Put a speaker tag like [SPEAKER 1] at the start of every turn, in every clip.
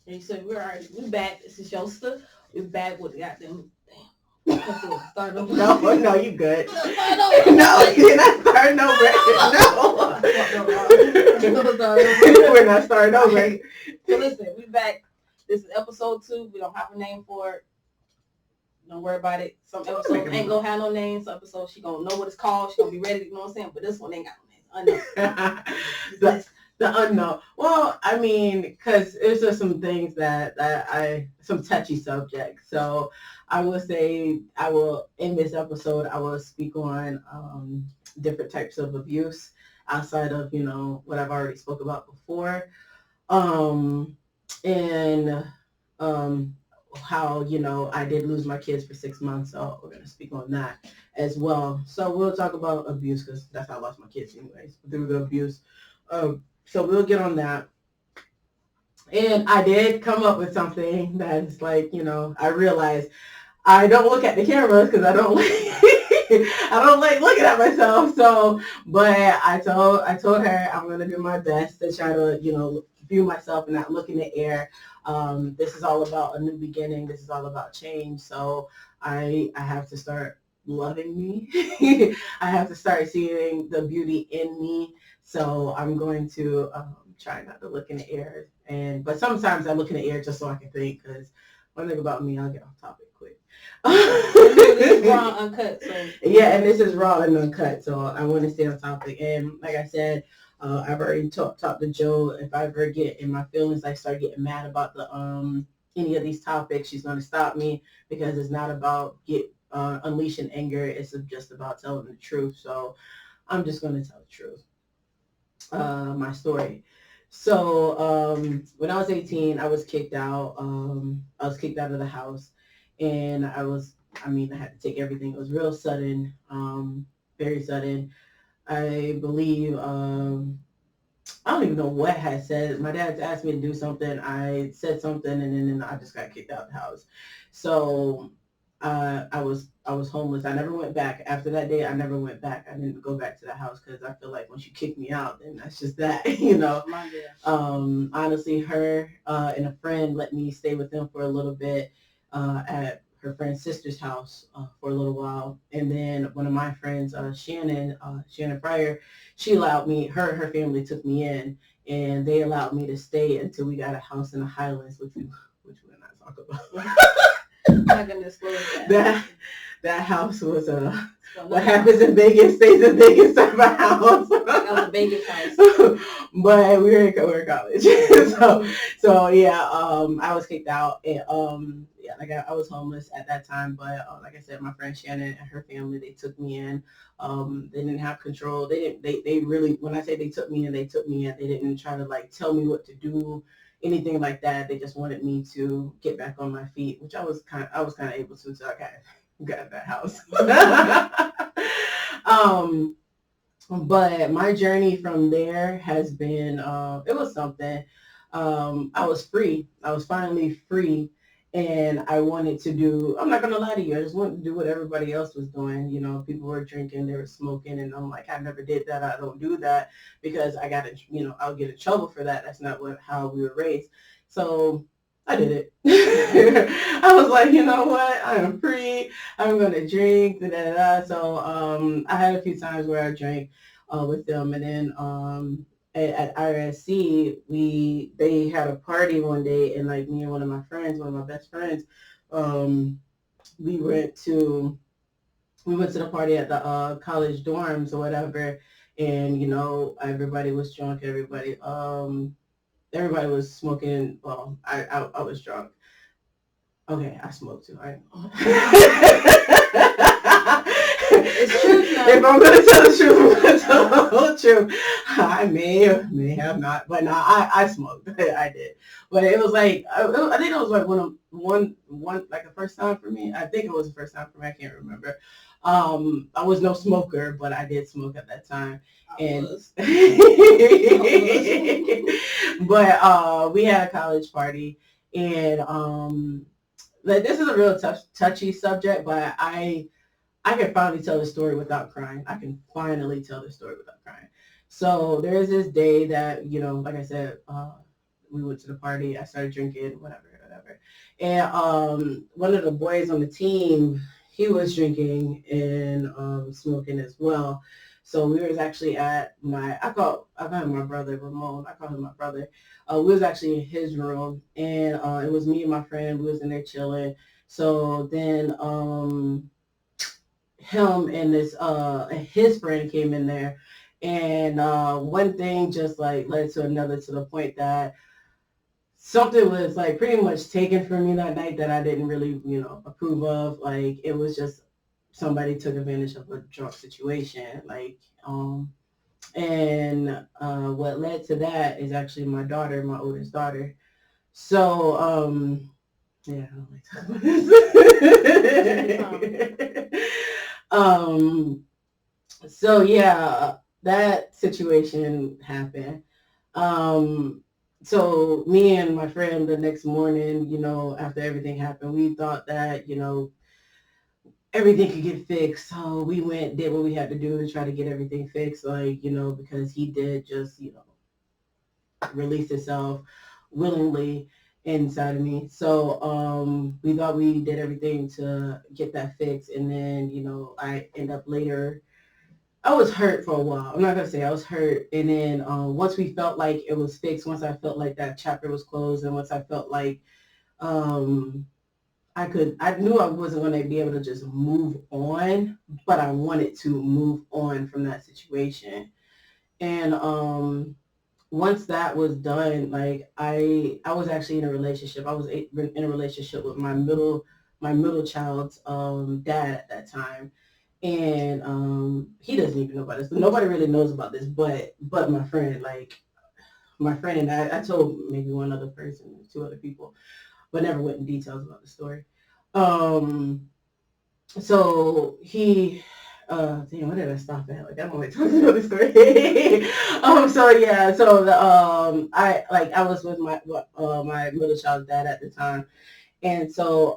[SPEAKER 1] And so we back. This is Yosta. We back with the goddamn. Damn. Start over.
[SPEAKER 2] No, no, you good.
[SPEAKER 1] Start over.
[SPEAKER 2] No, you're not starting over. No. We're not starting over.
[SPEAKER 1] So listen, we back. This is episode 2. We don't have a name for it. Don't worry about it. Some episodes ain't gonna have no name. Some episodes she gonna know what it's called. She gonna be ready. You know what I'm saying? But this one ain't got no name. Unknown.
[SPEAKER 2] The unknown. Well, I mean, because there's just some things that some touchy subjects. So I will say, in this episode, I will speak on different types of abuse outside of, what I've already spoke about before. And how, I did lose my kids for 6 months. So we're going to speak on that as well. So we'll talk about abuse because that's how I lost my kids anyways, through the abuse. So we'll get on that. And I did come up with something that's like, I realized I don't look at the cameras because I don't like I don't like looking at myself. So, but I told her I'm gonna do my best to try to, view myself and not look in the air. This is all about a new beginning. This is all about change. So I have to start loving me. I have to start seeing the beauty in me. So I'm going to try not to look in the air. But sometimes I look in the air just so I can think, because one thing about me, I'll get off topic quick.
[SPEAKER 1] This is raw and uncut. So.
[SPEAKER 2] Yeah, and this is raw and uncut. So I want to stay on topic. And like I said, I've already talked to Joe. If I ever get in my feelings, I start getting mad about the any of these topics, she's going to stop me, because it's not about unleashing anger. It's just about telling the truth. So I'm just going to tell the truth. My story. So when I was 18, I was kicked out. I was kicked out of the house, and I had to take everything. It was real sudden, very sudden. I believe, I don't even know what I said. My dad asked me to do something. I said something, and then I just got kicked out of the house. So I was homeless. I never went back. After that day, I never went back. I didn't go back to the house because I feel like once you kick me out, then that's just that, Honestly, her and a friend let me stay with them for a little bit at her friend's sister's house for a little while. And then one of my friends, Shannon Fryer, she allowed me, her family took me in, and they allowed me to stay until we got a house in the Highlands, which we'll not talk about.
[SPEAKER 1] I'm not gonna disclose that.
[SPEAKER 2] That house was what happens in Vegas stays in Vegas type of house.
[SPEAKER 1] That was a Vegas house.
[SPEAKER 2] But we were in college. so yeah, I was kicked out, and I was homeless at that time. But like I said, my friend Shannon and her family, they took me in. They didn't have control. They really, when I say they took me in, they didn't try to like tell me what to do, anything like that. They just wanted me to get back on my feet, which I was kind of able to. So I got that house. But my journey from there has been, it was something. I was free. I was finally free. And I wanted to do, I'm not going to lie to you, I just wanted to do what everybody else was doing. People were drinking, they were smoking, and I'm like, I never did that. I don't do that because I'll get in trouble for that. That's not how we were raised. So I did it. I was like, you know what? I am free. I'm going to drink. Da, da, da. So I had a few times where I drank with them. And then at IRSC, they had a party one day, and like me and one of my best friends, we went to the party at the college dorms or whatever, and everybody was drunk. Everybody was smoking. Well, I was drunk. Okay, I smoked too.
[SPEAKER 1] It's true.
[SPEAKER 2] If I'm gonna tell the truth, I'm gonna tell the whole truth. I may or may have not, but no, I smoked. I did, but it was like I think it was like one like a first time for me. I think it was the first time for me. I can't remember. I was no smoker, but I did smoke at that time. But we had a college party, and like, this is a real touchy subject, but I can finally tell the story without crying. I can finally tell the story without crying. So there is this day that, like I said, we went to the party. I started drinking, whatever. And one of the boys on the team, he was drinking and smoking as well. So we was actually at I call him my brother, Ramon. I call him my brother. We was actually in his room, and it was me and my friend. We was in there chilling. So then him and his friend came in there, and one thing just like led to another, to the point that something was like pretty much taken from me that night that I didn't really, approve of. Like, it was just somebody took advantage of a drunk situation. Like, and what led to that is actually my daughter, my oldest daughter. So, yeah, I don't like talking about this. So yeah, that situation happened. So me and my friend the next morning, after everything happened, we thought that, everything could get fixed. So we went, did what we had to do to try to get everything fixed, like, because he did just, release himself willingly inside of me. So we thought we did everything to get that fixed. And then, I end up later, I was hurt for a while. I'm not going to say I was hurt. And then once we felt like it was fixed, once I felt like that chapter was closed, and once I felt like I knew I wasn't going to be able to just move on, but I wanted to move on from that situation. And once that was done, like I was actually in a relationship. I was in a relationship with my middle child's dad at that time. And he doesn't even know about this. Nobody really knows about this, but my friend, like my friend and I told maybe one other person, two other people, but never went in details about the story. So he, damn, what did I stop at? Like, I don't like talking about this story. So yeah, so the, I was with my middle child's dad at the time. And so,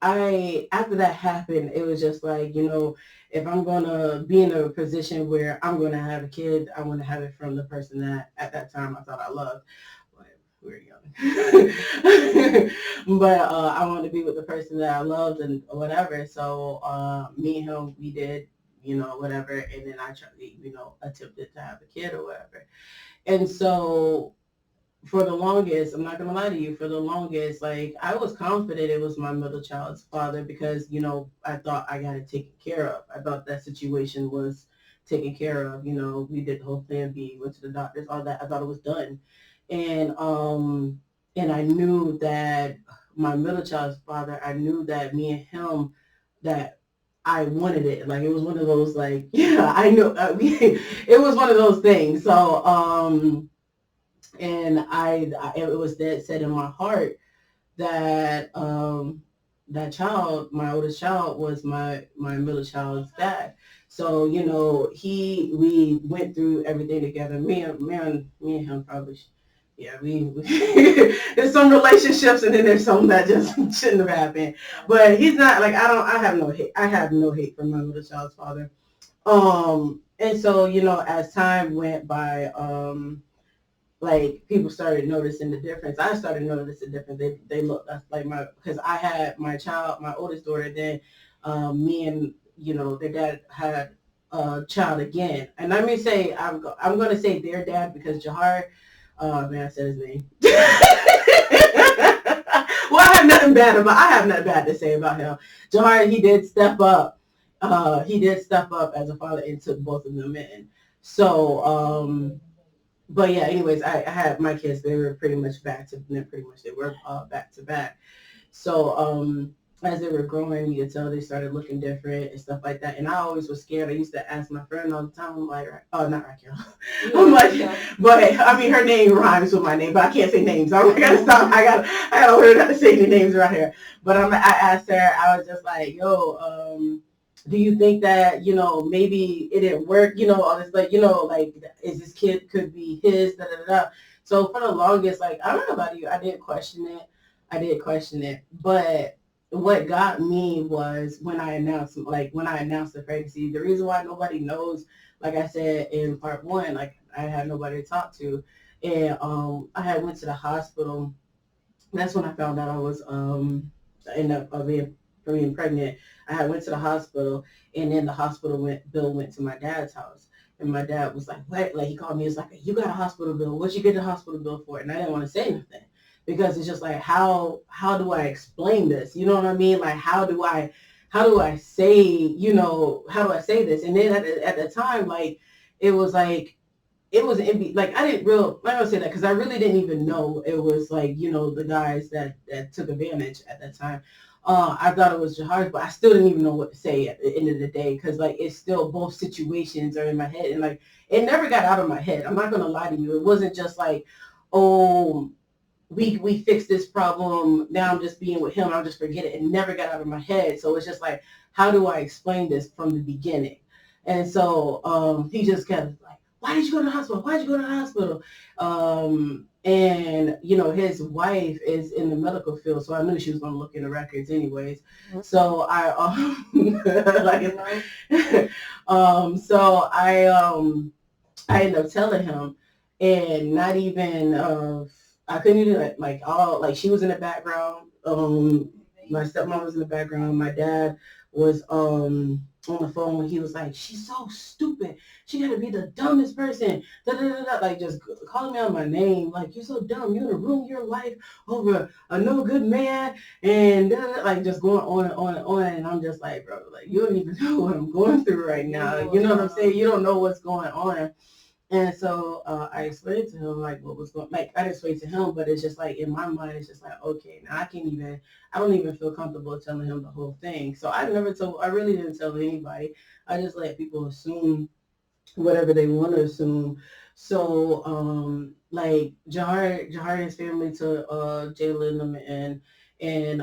[SPEAKER 2] after that happened, it was just like, if I'm going to be in a position where I'm going to have a kid, I want to have it from the person that at that time I thought I loved. We were young. But I wanted to be with the person that I loved and whatever. So me and him, we did, whatever. And then I tried, attempted to have a kid or whatever. And so for the longest, I'm not going to lie to you, for the longest, like, I was confident it was my middle child's father because, I thought I got it taken care of. I thought that situation was taken care of. We did the whole plan B, went to the doctors, all that. I thought it was done. And I knew that my middle child's father, I knew that me and him, that I wanted it. Like, it was one of those, like, yeah, I know, it was one of those things. So, and it was dead set in my heart that that child, my oldest child, was my middle child's dad. So we went through everything together. Me and him probably. Yeah, there's some relationships, and then there's some that just shouldn't have happened. But he's not like, I have no hate. I have no hate for my middle child's father. And so as time went by, like, people started noticing the difference. I started noticing the difference. They looked like because I had my child, my oldest daughter, then me and, their dad had a child again. And let me say, I'm going to say their dad because Jahar, oh man, I said his name. Well, I have nothing bad to say about him. Jahar, he did step up. He did step up as a father and took both of them in. So, but yeah, anyways, I had my kids. They were pretty much back to back. So as they were growing, you could tell they started looking different and stuff like that. And I always was scared. I used to ask my friend all the time. I'm like, oh, not Raquel. I'm like, but I mean, her name rhymes with my name, but I can't say names. I gotta stop. I gotta learn how to say the names right here. But I asked her. I was just like, yo, do you think that, maybe it didn't work, all this, like, like, is this kid could be his, da, da, da. So for the longest, like, I don't know about you, I did question it. But what got me was when I announced the pregnancy. The reason why nobody knows, like I said in part one, like, I had nobody to talk to, and I had went to the hospital. That's when I found out I ended up being pregnant. I had went to the hospital, and then the hospital bill went to my dad's house. And my dad was like, what? Like, he called me, he was like, you got a hospital bill. What you get the hospital bill for? And I didn't want to say nothing because it's just like, how do I explain this? You know what I mean? Like, how do I say, how do I say this? And then at the time, like, it was like, it was like I didn't I don't say that because I really didn't even know it was like the guys that took advantage at that time. I thought it was Jahar, but I still didn't even know what to say at the end of the day because like it's still both situations are in my head and like it never got out of my head. I'm not gonna lie to you. It wasn't just like, oh, we fixed this problem. Now I'm just being with him. I'll just forget it. It never got out of my head. So it's just like, how do I explain this from the beginning? And so he just kept like, why did you go to the hospital? Why did you go to the hospital? And his wife is in the medical field, so I knew she was gonna look in the records anyways. So I so I ended up telling him, and not even I couldn't even like all like she was in the background. My stepmom was in the background. My dad was on the phone when he was like, she's so stupid. She gotta be the dumbest person. Da, da, da, da. Like just calling me out my name. Like, you're so dumb. You're gonna ruin your life over a no good man. And da, da, da, like just going on and on and on. And I'm just like, bro, like you don't even know what I'm going through right now. You know what I'm saying? You don't know what's going on. And so I explained to him like what was going. Like I didn't explain to him, but it's just like in my mind, it's just like, okay, now I don't even feel comfortable telling him the whole thing. So I really didn't tell anybody. I just let people assume whatever they want to assume. So like Jahar and his family to Jalen and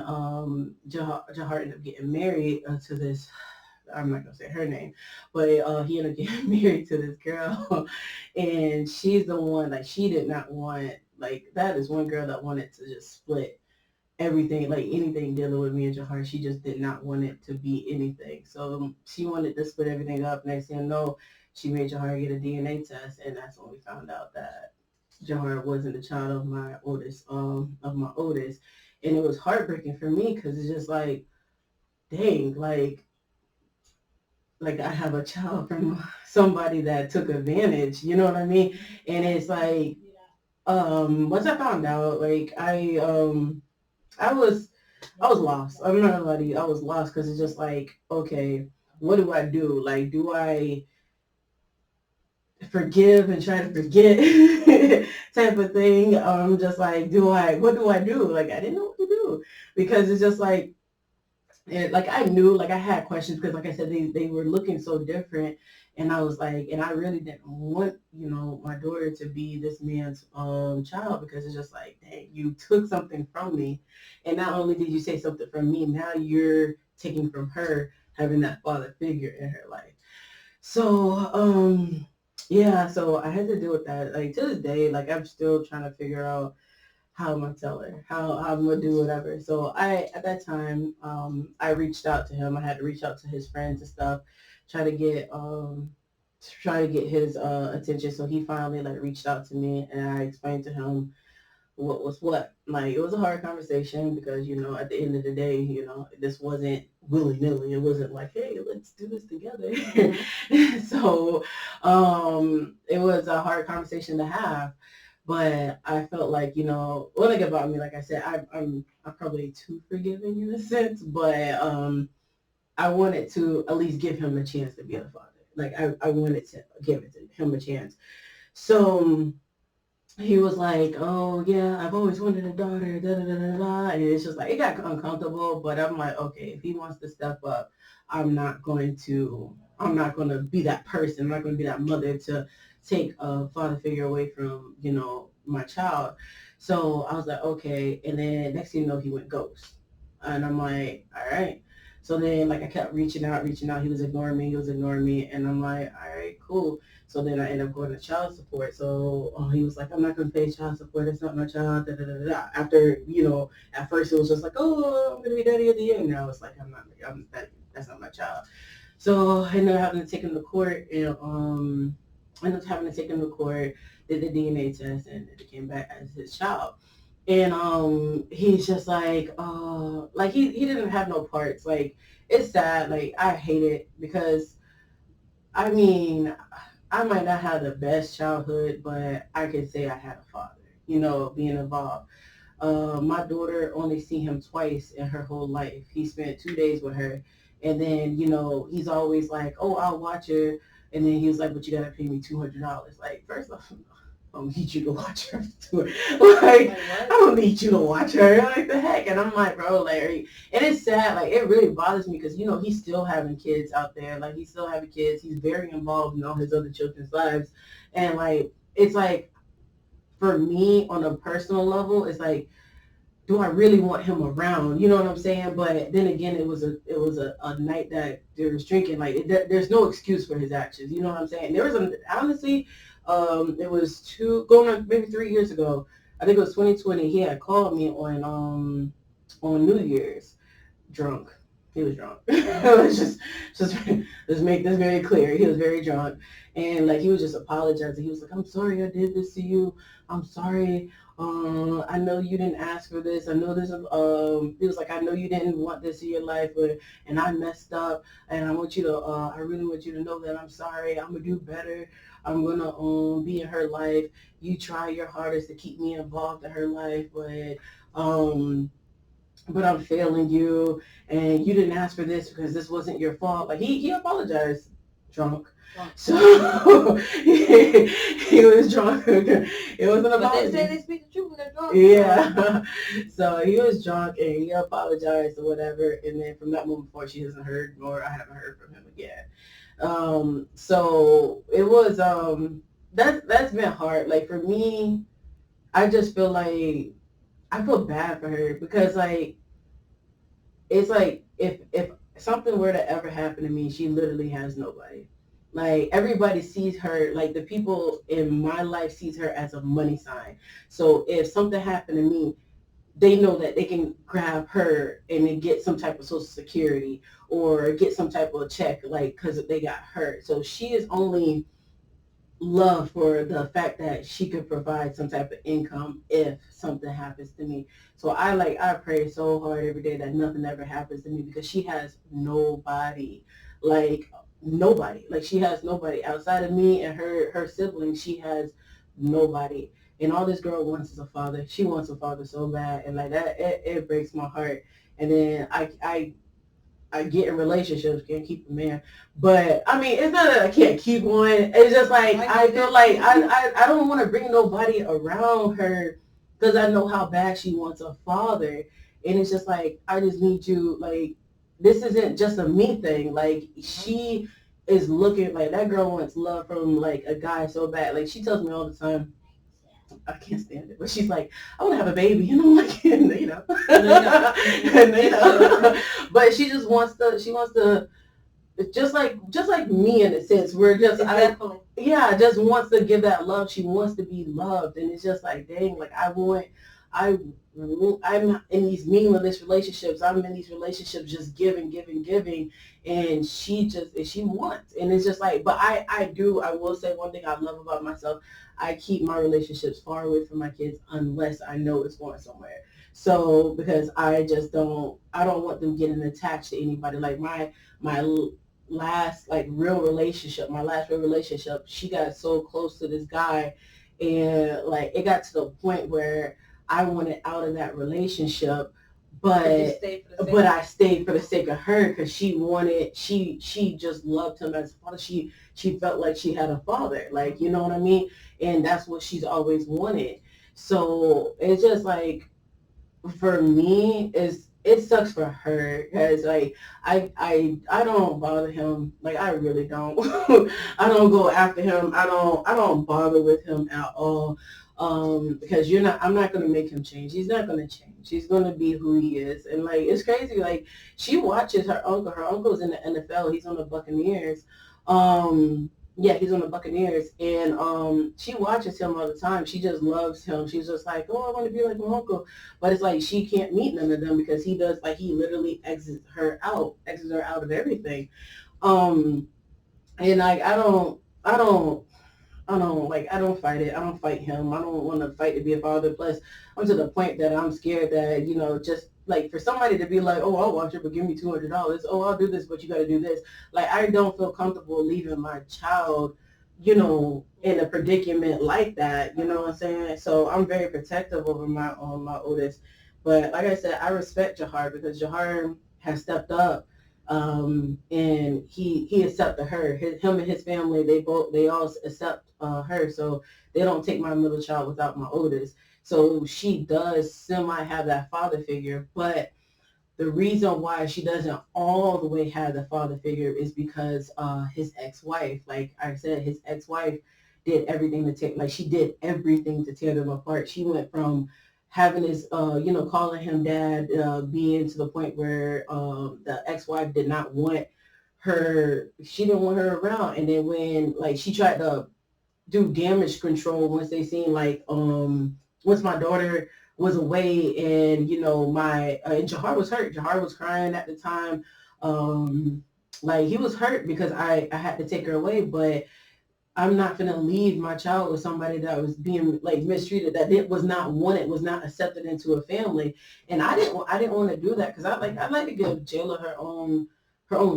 [SPEAKER 2] Jahar ended up getting married to this. I'm not gonna say her name, but he ended up getting married to this girl, and she's the one like she did not want like that is one girl that wanted to just split everything, like anything dealing with me and Jahar. She just did not want it to be anything. So she wanted to split everything up. Next thing you know, she made Jahar get a DNA test, and that's when we found out that Jahar wasn't the child of my oldest, and it was heartbreaking for me because it's just like, dang, like I have a child from somebody that took advantage, you know what I mean? And it's like, once I found out, like I was lost. I'm not gonna lie to you, I was lost because it's just like, okay, what do I do? Like, do I forgive and try to forget type of thing? Just like, what do I do? Like, I didn't know what to do because it's just like, and like I knew, like I had questions because, like I said, they were looking so different, and I was like, and I really didn't want, my daughter to be this man's child because it's just like, dang, you took something from me, and not only did you say something from me, now you're taking from her having that father figure in her life. So yeah, so I had to deal with that. Like to this day, like I'm still trying to figure out how I'm gonna tell her, how I'm gonna do whatever. So at that time, I reached out to him. I had to reach out to his friends and stuff, try to get his attention. So he finally like reached out to me, and I explained to him what was what. Like it was a hard conversation because at the end of the day, this wasn't willy nilly. It wasn't like, hey, let's do this together. So it was a hard conversation to have. But I felt like, one thing about me, like I said, I'm probably too forgiving in a sense, but I wanted to at least give him a chance to be a father. Like I wanted to give him a chance. So he was like, oh yeah, I've always wanted a daughter, da da da da da. And it's just like, it got uncomfortable, but I'm like, okay, if he wants to step up, I'm not going to be that person. I'm not going to be that mother to take a father figure away from, my child. So I was like, okay. And then next thing you know, he went ghost. And I'm like, all right. So then like I kept reaching out. He was ignoring me. And I'm like, all right, cool. So then I ended up going to child support. So he was like, I'm not going to pay child support. It's not my child. Da, da, da, da. After, at first it was just like, oh, I'm going to be daddy at the end. Now it's like, that's not my child. So I ended up having to take him to court. And I ended up having to take him to court. did the DNA test, and it came back as his child. And he's just like he didn't have no parts. Like, it's sad. Like, I hate it because, I mean, I might not have the best childhood, but I can say I had a father, being involved. My daughter only seen him twice in her whole life. He spent 2 days with her, and then he's always like, "Oh, I'll watch her," and then he was like, "But you gotta pay me $200." Like, first off, I don't need you to watch her. Like, I don't need you to watch her. Like, the heck? And I'm like, bro, Larry. And it's sad. Like, it really bothers me because he's still having kids out there. Like, he's still having kids. He's very involved in all his other children's lives, and like, it's like, for me on a personal level, it's like, do I really want him around? You know what I'm saying? But then again, it was a night that there was drinking. Like, there's no excuse for his actions. You know what I'm saying? There was honestly, it was going on maybe 3 years ago. I think it was 2020. He had called me on New Year's, drunk. He was drunk. Let's make this very clear. He was very drunk, and like, he was just apologizing. He was like, "I'm sorry I did this to you. I'm sorry. I know you didn't ask for this. I know this. He was like, I know you didn't want this in your life, and I messed up. And I want you to. I really want you to know that I'm sorry. I'm gonna do better. I'm gonna be in her life. You try your hardest to keep me involved in her life, but I'm failing you, and you didn't ask for this because this wasn't your fault." Like, he apologized, drunk. So he was drunk. It was an apology.
[SPEAKER 1] But they say they speak the truth when they're drunk.
[SPEAKER 2] Yeah. So he was drunk and he apologized or whatever. And then from that moment forward, she hasn't heard, nor I haven't heard from him again. So it was that's been hard. Like, for me, I just feel like I feel bad for her because, like, it's like, if something were to ever happen to me, she literally has nobody. Like, everybody sees her, like, the people in my life sees her as a money sign. So if something happened to me, they know that they can grab her and then get some type of social security or get some type of check, like, because they got hurt. So she is only love for the fact that she could provide some type of income if something happens to me. So I pray so hard every day that nothing ever happens to me because she has nobody. Like, nobody. Like, she has nobody outside of me and her siblings. She has nobody. And all this girl wants is a father. She wants a father so bad, and like that, it breaks my heart. And then I get in relationships, can't keep a man. But I mean, it's not that I can't keep one. It's just like, I feel like I don't want to bring nobody around her because I know how bad she wants a father. And it's just like, I just need you, like, this isn't just a me thing. Like, she is looking, like, that girl wants love from, like, a guy so bad. Like, she tells me all the time, I can't stand it. But she's like, I want to have a baby. And I'm like, but she wants to, just like me in a sense. We're just,
[SPEAKER 1] Exactly.
[SPEAKER 2] just wants to give that love. She wants to be loved. And it's just like, dang, like, I'm in these meaningless relationships. I'm in these relationships just giving, giving, giving. And she wants. And it's just like, but I will say one thing I love about myself. I keep my relationships far away from my kids unless I know it's going somewhere. So, because I don't want them getting attached to anybody. Like, my last real relationship, she got so close to this guy, and like, it got to the point where I wanted out of that relationship, but I stayed for the sake of her because she just loved him as a father. She felt like she had a father, like, you know what I mean? And that's what she's always wanted. So it's just like, for me, it sucks for her because, like, I don't bother him. Like, I really don't. I don't go after him. I don't bother with him at all. Because I'm not gonna make him change. He's not gonna change. He's gonna be who he is. And like, it's crazy. Like, she watches her uncle. Her uncle's in the NFL. He's on the Buccaneers. Yeah, he's on the Buccaneers, and she watches him all the time. She just loves him. She's just like, oh, I want to be like my uncle. But it's like, she can't meet none of them because he literally exits her out of everything. And like, I don't I don't fight it. I don't fight him. I don't want to fight to be a father. Plus, I'm to the point that I'm scared that, just like for somebody to be like, oh, I'll watch it, but give me $200. Oh, I'll do this, but you got to do this. Like, I don't feel comfortable leaving my child, in a predicament like that. You know what I'm saying? So I'm very protective over my oldest. But like I said, I respect Jahar because Jahar has stepped up, and he accepted her. Him and his family, they all accept her. So they don't take my middle child without my oldest. So she does semi have that father figure, but the reason why she doesn't all the way have the father figure is because his ex-wife, like I said, his ex-wife did everything to take, like she did everything to tear them apart. She went from having his, calling him dad, being to the point where the ex-wife did not want her, she didn't want her around. And then when like she tried to do damage control once they seen like once my daughter was away and my and Jahar was hurt. Jahar was crying at the time. Like he was hurt because I had to take her away, but I'm not gonna leave my child with somebody that was being like mistreated, that it was not wanted, was not accepted into a family. And I didn't want to do that because I like to give Jayla her own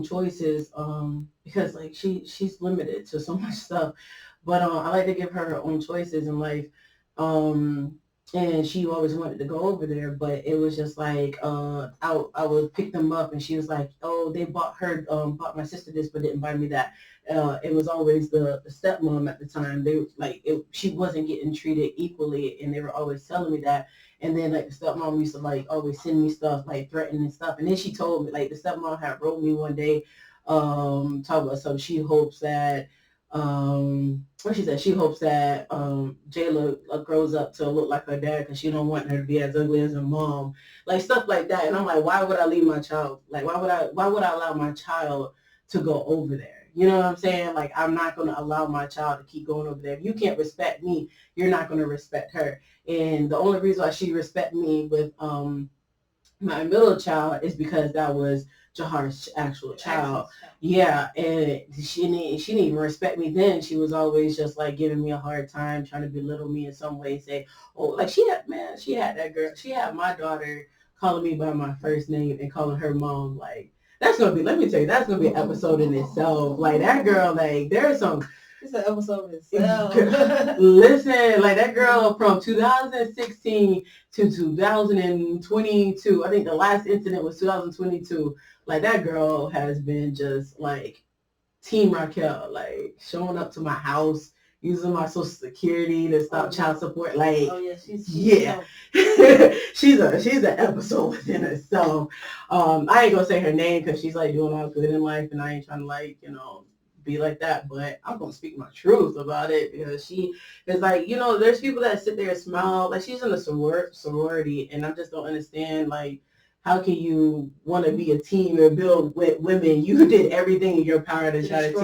[SPEAKER 2] choices, because like she's limited to so much stuff. But I like to give her own choices in life. And she always wanted to go over there, but it was just like I would pick them up, and she was like, "Oh, they bought my sister this, but didn't buy me that." It was always the stepmom at the time. She wasn't getting treated equally, and they were always telling me that. And then like the stepmom used to like always send me stuff like threatening stuff. And then she told me like the stepmom had wrote me one day, talk about some. She hopes that what she said, she hopes that Jayla grows up to look like her dad because she don't want her to be as ugly as her mom, like stuff like that. And I'm like, why would I leave my child? Like, why would I allow my child to go over there? You know what I'm saying? Like, I'm not going to allow my child to keep going over there. If you can't respect me, you're not going to respect her. And the only reason why she respect me with my middle child is because that was Jahar's actual child. Yeah, and she didn't even respect me then. She was always just like giving me a hard time, trying to belittle me in some way. Say, oh, like she had that girl. She had my daughter calling me by my first name and calling her mom. Like that's gonna be. Let me tell you, that's gonna be an episode in itself. Like that girl. Like there's some.
[SPEAKER 1] It's an episode of itself.
[SPEAKER 2] Listen, like that girl from 2016 to 2022. I think the last incident was 2022. Like that girl has been just like Team Raquel, like showing up to my house, using my social security to stop child support. Like,
[SPEAKER 1] oh yeah, she's
[SPEAKER 2] yeah, she's an episode within herself. I ain't gonna say her name because she's like doing all good in life, and I ain't trying to like be like that, but I'm gonna speak my truth about it because she is like, there's people that sit there and smile, like she's in a sorority, and I just don't understand, like, how can you want to be a team or build with women? You did everything in your power to try to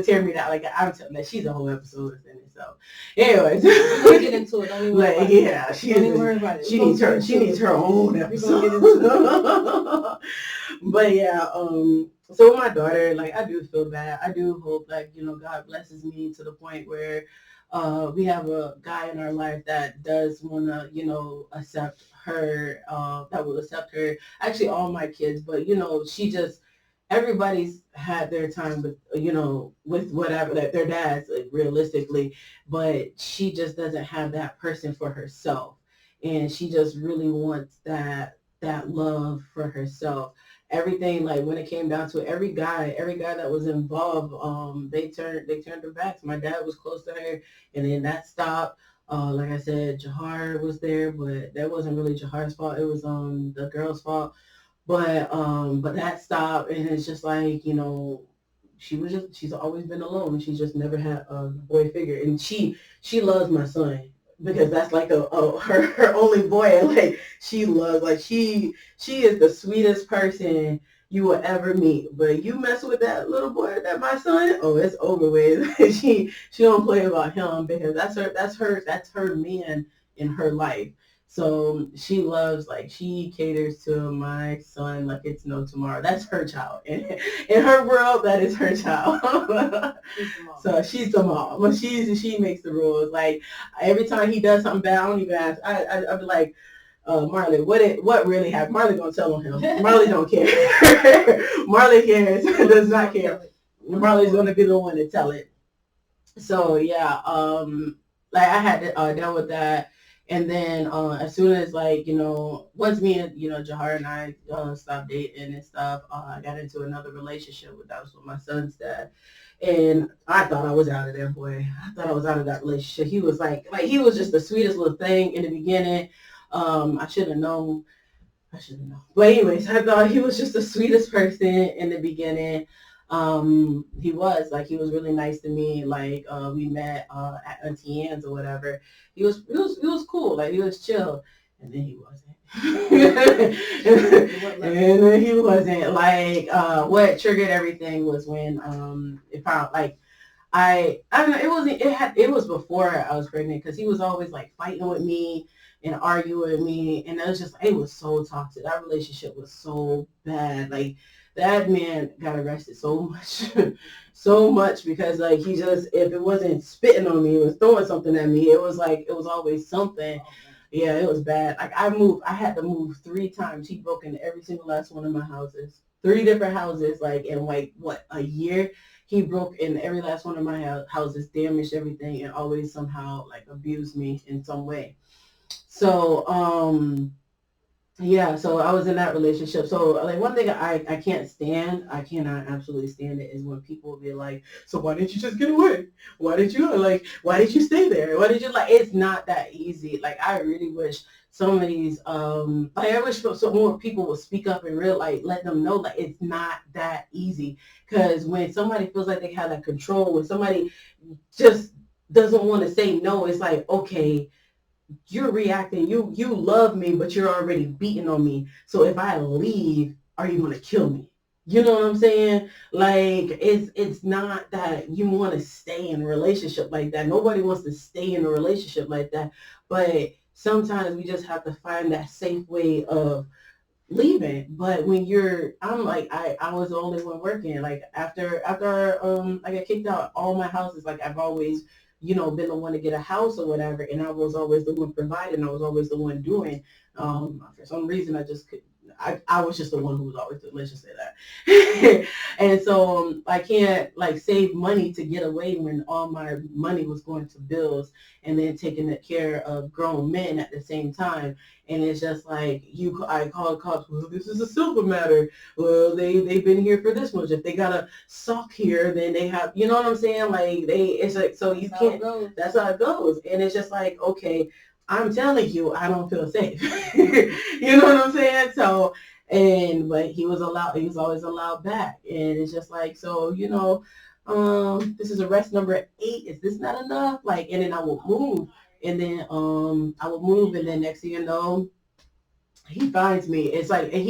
[SPEAKER 2] tear me down. Like I'm telling that she's a whole episode within itself. Anyways,
[SPEAKER 1] we'll get into it. Don't even worry about it.
[SPEAKER 2] Yeah,
[SPEAKER 1] don't even worry about it.
[SPEAKER 2] She needs her own episode. But yeah, so with my daughter, like I do feel bad. I do hope like, God blesses me to the point where we have a guy in our life that does want to, accept her, that will accept her. Actually, all my kids, but, everybody's had their time with whatever, their dads, like, realistically, but she just doesn't have that person for herself. And she just really wants that love for herself. Everything, like when it came down to it, every guy that was involved, they turned their backs. My dad was close to her, and then that stopped. Like I said, Jahar was there, but that wasn't really Jahar's fault. It was the girl's fault. But that stopped, and it's just like, she's always been alone. She's just never had a boy figure, and she loves my son because that's like her only boy. And like she loves, like she is the sweetest person you will ever meet. But you mess with that little boy, that my son, oh, it's over with. she don't play about him because that's her man in her life. So she loves, like, she caters to my son like it's no tomorrow. That's her child. In her world, that is her child. So she's the mom. But she makes the rules. Like, every time he does something bad, I don't even ask. I be like, Marley, what really happened? Marley gonna tell on him. Marley don't care. Marley cares, does not care. Marley's gonna be the one to tell it. So yeah, like I had to deal with that, and then as soon as, like, once me and Jahar and I stopped dating and stuff, I got into another relationship that was with my son's dad, and I thought I was out of there, boy. I thought I was out of that relationship. He was like he was just the sweetest little thing in the beginning. I should have known. I shouldn't know. But anyways, I thought he was just the sweetest person in the beginning. He was really nice to me. Like, we met at Auntie Anne's or whatever. He was cool. Like, he was chill. And then he wasn't. And then he wasn't. Like, what triggered everything was when it found, like, I don't know, it was before I was pregnant, because he was always like fighting with me and arguing with me, and it was just, it was so toxic. That relationship was so bad. Like, that man got arrested so much, so much, because, like, he just, if it wasn't spitting on me, it was throwing something at me. It was like, it was always something. Yeah, it was bad. Like, I had to move 3 times. He broke into every single last one of my houses. 3 different houses, like, in, like, what, a year? He broke in every last one of my houses, damaged everything, and always somehow, like, abused me in some way. So, yeah, so I was in that relationship. So, like, one thing I can't stand, I cannot absolutely stand it, is when people be like, so why didn't you just get away? Why did you stay there? Why did you, like, it's not that easy. Like, I really wish some of these, like, I wish some more people would speak up and real, like, let them know, like, it's not that easy. Because when somebody feels like they have that control, when somebody just doesn't want to say no, it's like, okay, you're reacting. You love me, but you're already beating on me. So if I leave, are you gonna kill me? You know what I'm saying? Like, it's not that you want to stay in a relationship like that. Nobody wants to stay in a relationship like that. But sometimes we just have to find that safe way of leaving. But when I'm like, I was the only one working. Like, after I got kicked out all my houses, like, I've always, been the one to get a house or whatever, and I was always the one providing. I was always the one doing. For some reason, I just could. I was just the one who was always doing. Let's just say that. And so, I can't, like, save money to get away when all my money was going to bills, and then taking care of grown men at the same time. And it's just like, I call cops. Well, this is a civil matter. Well, they've been here for this much. If they got a sock here, then they have, you know what I'm saying? Like, it's like, so you can't. That's how it goes. And it's just like, okay, I'm telling you, I don't feel safe. You know what I'm saying? So, but he was always allowed back. And it's just like, so, this is arrest number 8. Is this not enough? Like, and then I will move. And then I would move, and then next thing you know, he finds me. It's like, and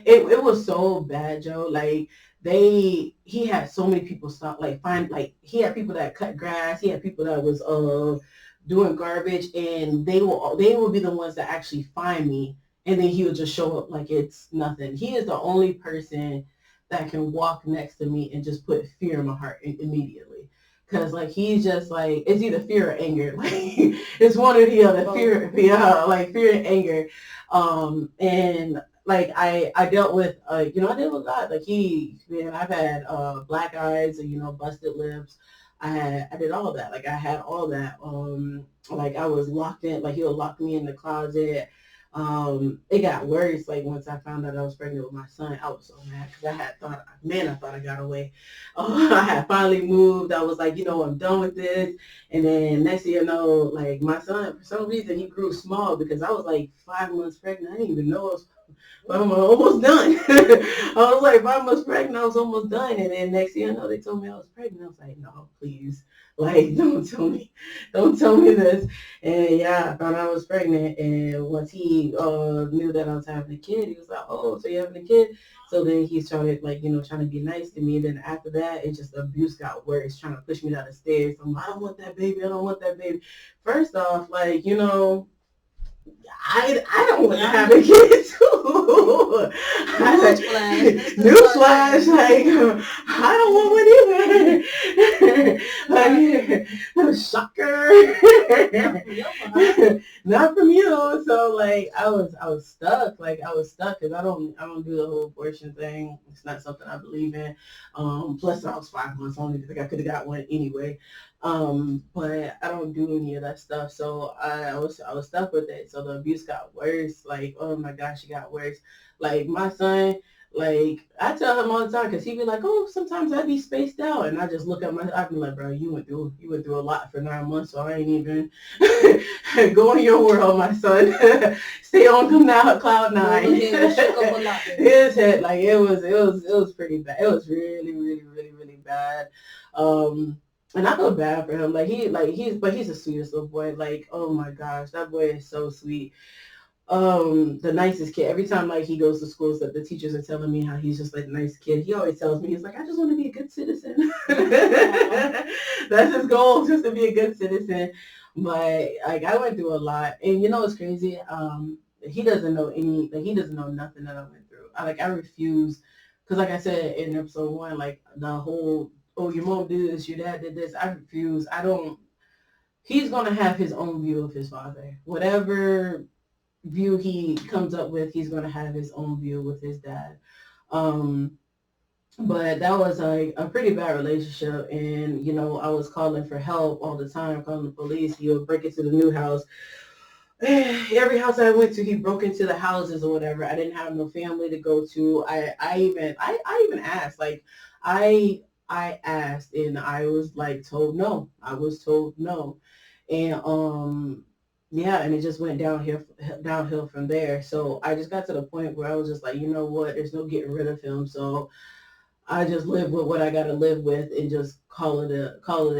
[SPEAKER 2] it was so bad, Joe. Like, he had so many people stop, like, find, like, he had people that cut grass. He had people that was doing garbage, and they will be the ones that actually find me, and then he would just show up like it's nothing. He is the only person that can walk next to me and just put fear in my heart immediately. Cause, like, he's just like, it's either fear or anger. Like, it's one or the other. Fear, yeah, like fear and anger. And, like, I dealt with, I dealt with God. Like, I've had black eyes, busted lips. I did all that. Like, I had all that. Like, I was locked in. Like, he would lock me in the closet. It got worse. Like, once I found out I was pregnant with my son, I was so mad, because I thought I got away. I had finally moved. I was like, I'm done with this. And then next thing you know, like, my son, for some reason, he grew small, because I was like 5 months pregnant. I didn't even know I was, I'm almost done. I was like 5 months pregnant. I was almost done. And then next thing you know, they told me I was pregnant. I was like, no, please. Like, don't tell me this. And yeah, I found out I was pregnant. And once he knew that I was having a kid, he was like, oh, so you're having a kid? So then he started, like, trying to be nice to me. And then after that, it just, the abuse got worse, trying to push me down the stairs. I'm like, I don't want that baby. I don't want that baby. First off, like, I don't want to have a kid too. Newsflash, like I don't want one either. Like shocker. Not from you. So like I was stuck. Like I was stuck because I don't do the whole abortion thing. It's not something I believe in. Plus I was 5 months. I don't even think I could have got one anyway. But I don't do any of that stuff. So I was stuck with it. So the abuse got worse. Like, oh my gosh, it got worse. Like my son, like I tell him all the time because he be like, oh, sometimes I be spaced out, and I just look at I be like, bro, you went through a lot for 9 months, so I ain't even go in your world, my son. Stay on cloud nine. His head, like it was pretty bad. It was really, really, really, really bad. And I feel bad for him. He's the sweetest little boy. Like, oh my gosh, that boy is so sweet. The nicest kid. Every time like he goes to school, so the teachers are telling me how he's just like a nice kid. He always tells me, he's like, I just want to be a good citizen. That's his goal, just to be a good citizen. But like I went through a lot, and you know what's crazy? He doesn't know he doesn't know nothing that I went through. I refuse, because like I said in episode 1, like the whole, oh, your mom did this, your dad did this. I refuse. I don't. He's gonna have his own view of his father. Whatever view he comes up with, he's going to have his own view with his dad. But that was a pretty bad relationship, and you know I was calling for help all the time, calling the police. He would break into the new house. Every house I went to, he broke into the houses or whatever. I didn't have no family to go to. I even asked, like I asked, and I was like told no. I was told no, and yeah, and it just went downhill from there. So I just got to the point where I was just like, you know what, there's no getting rid of him. So I just live with what I got to live with and just call it a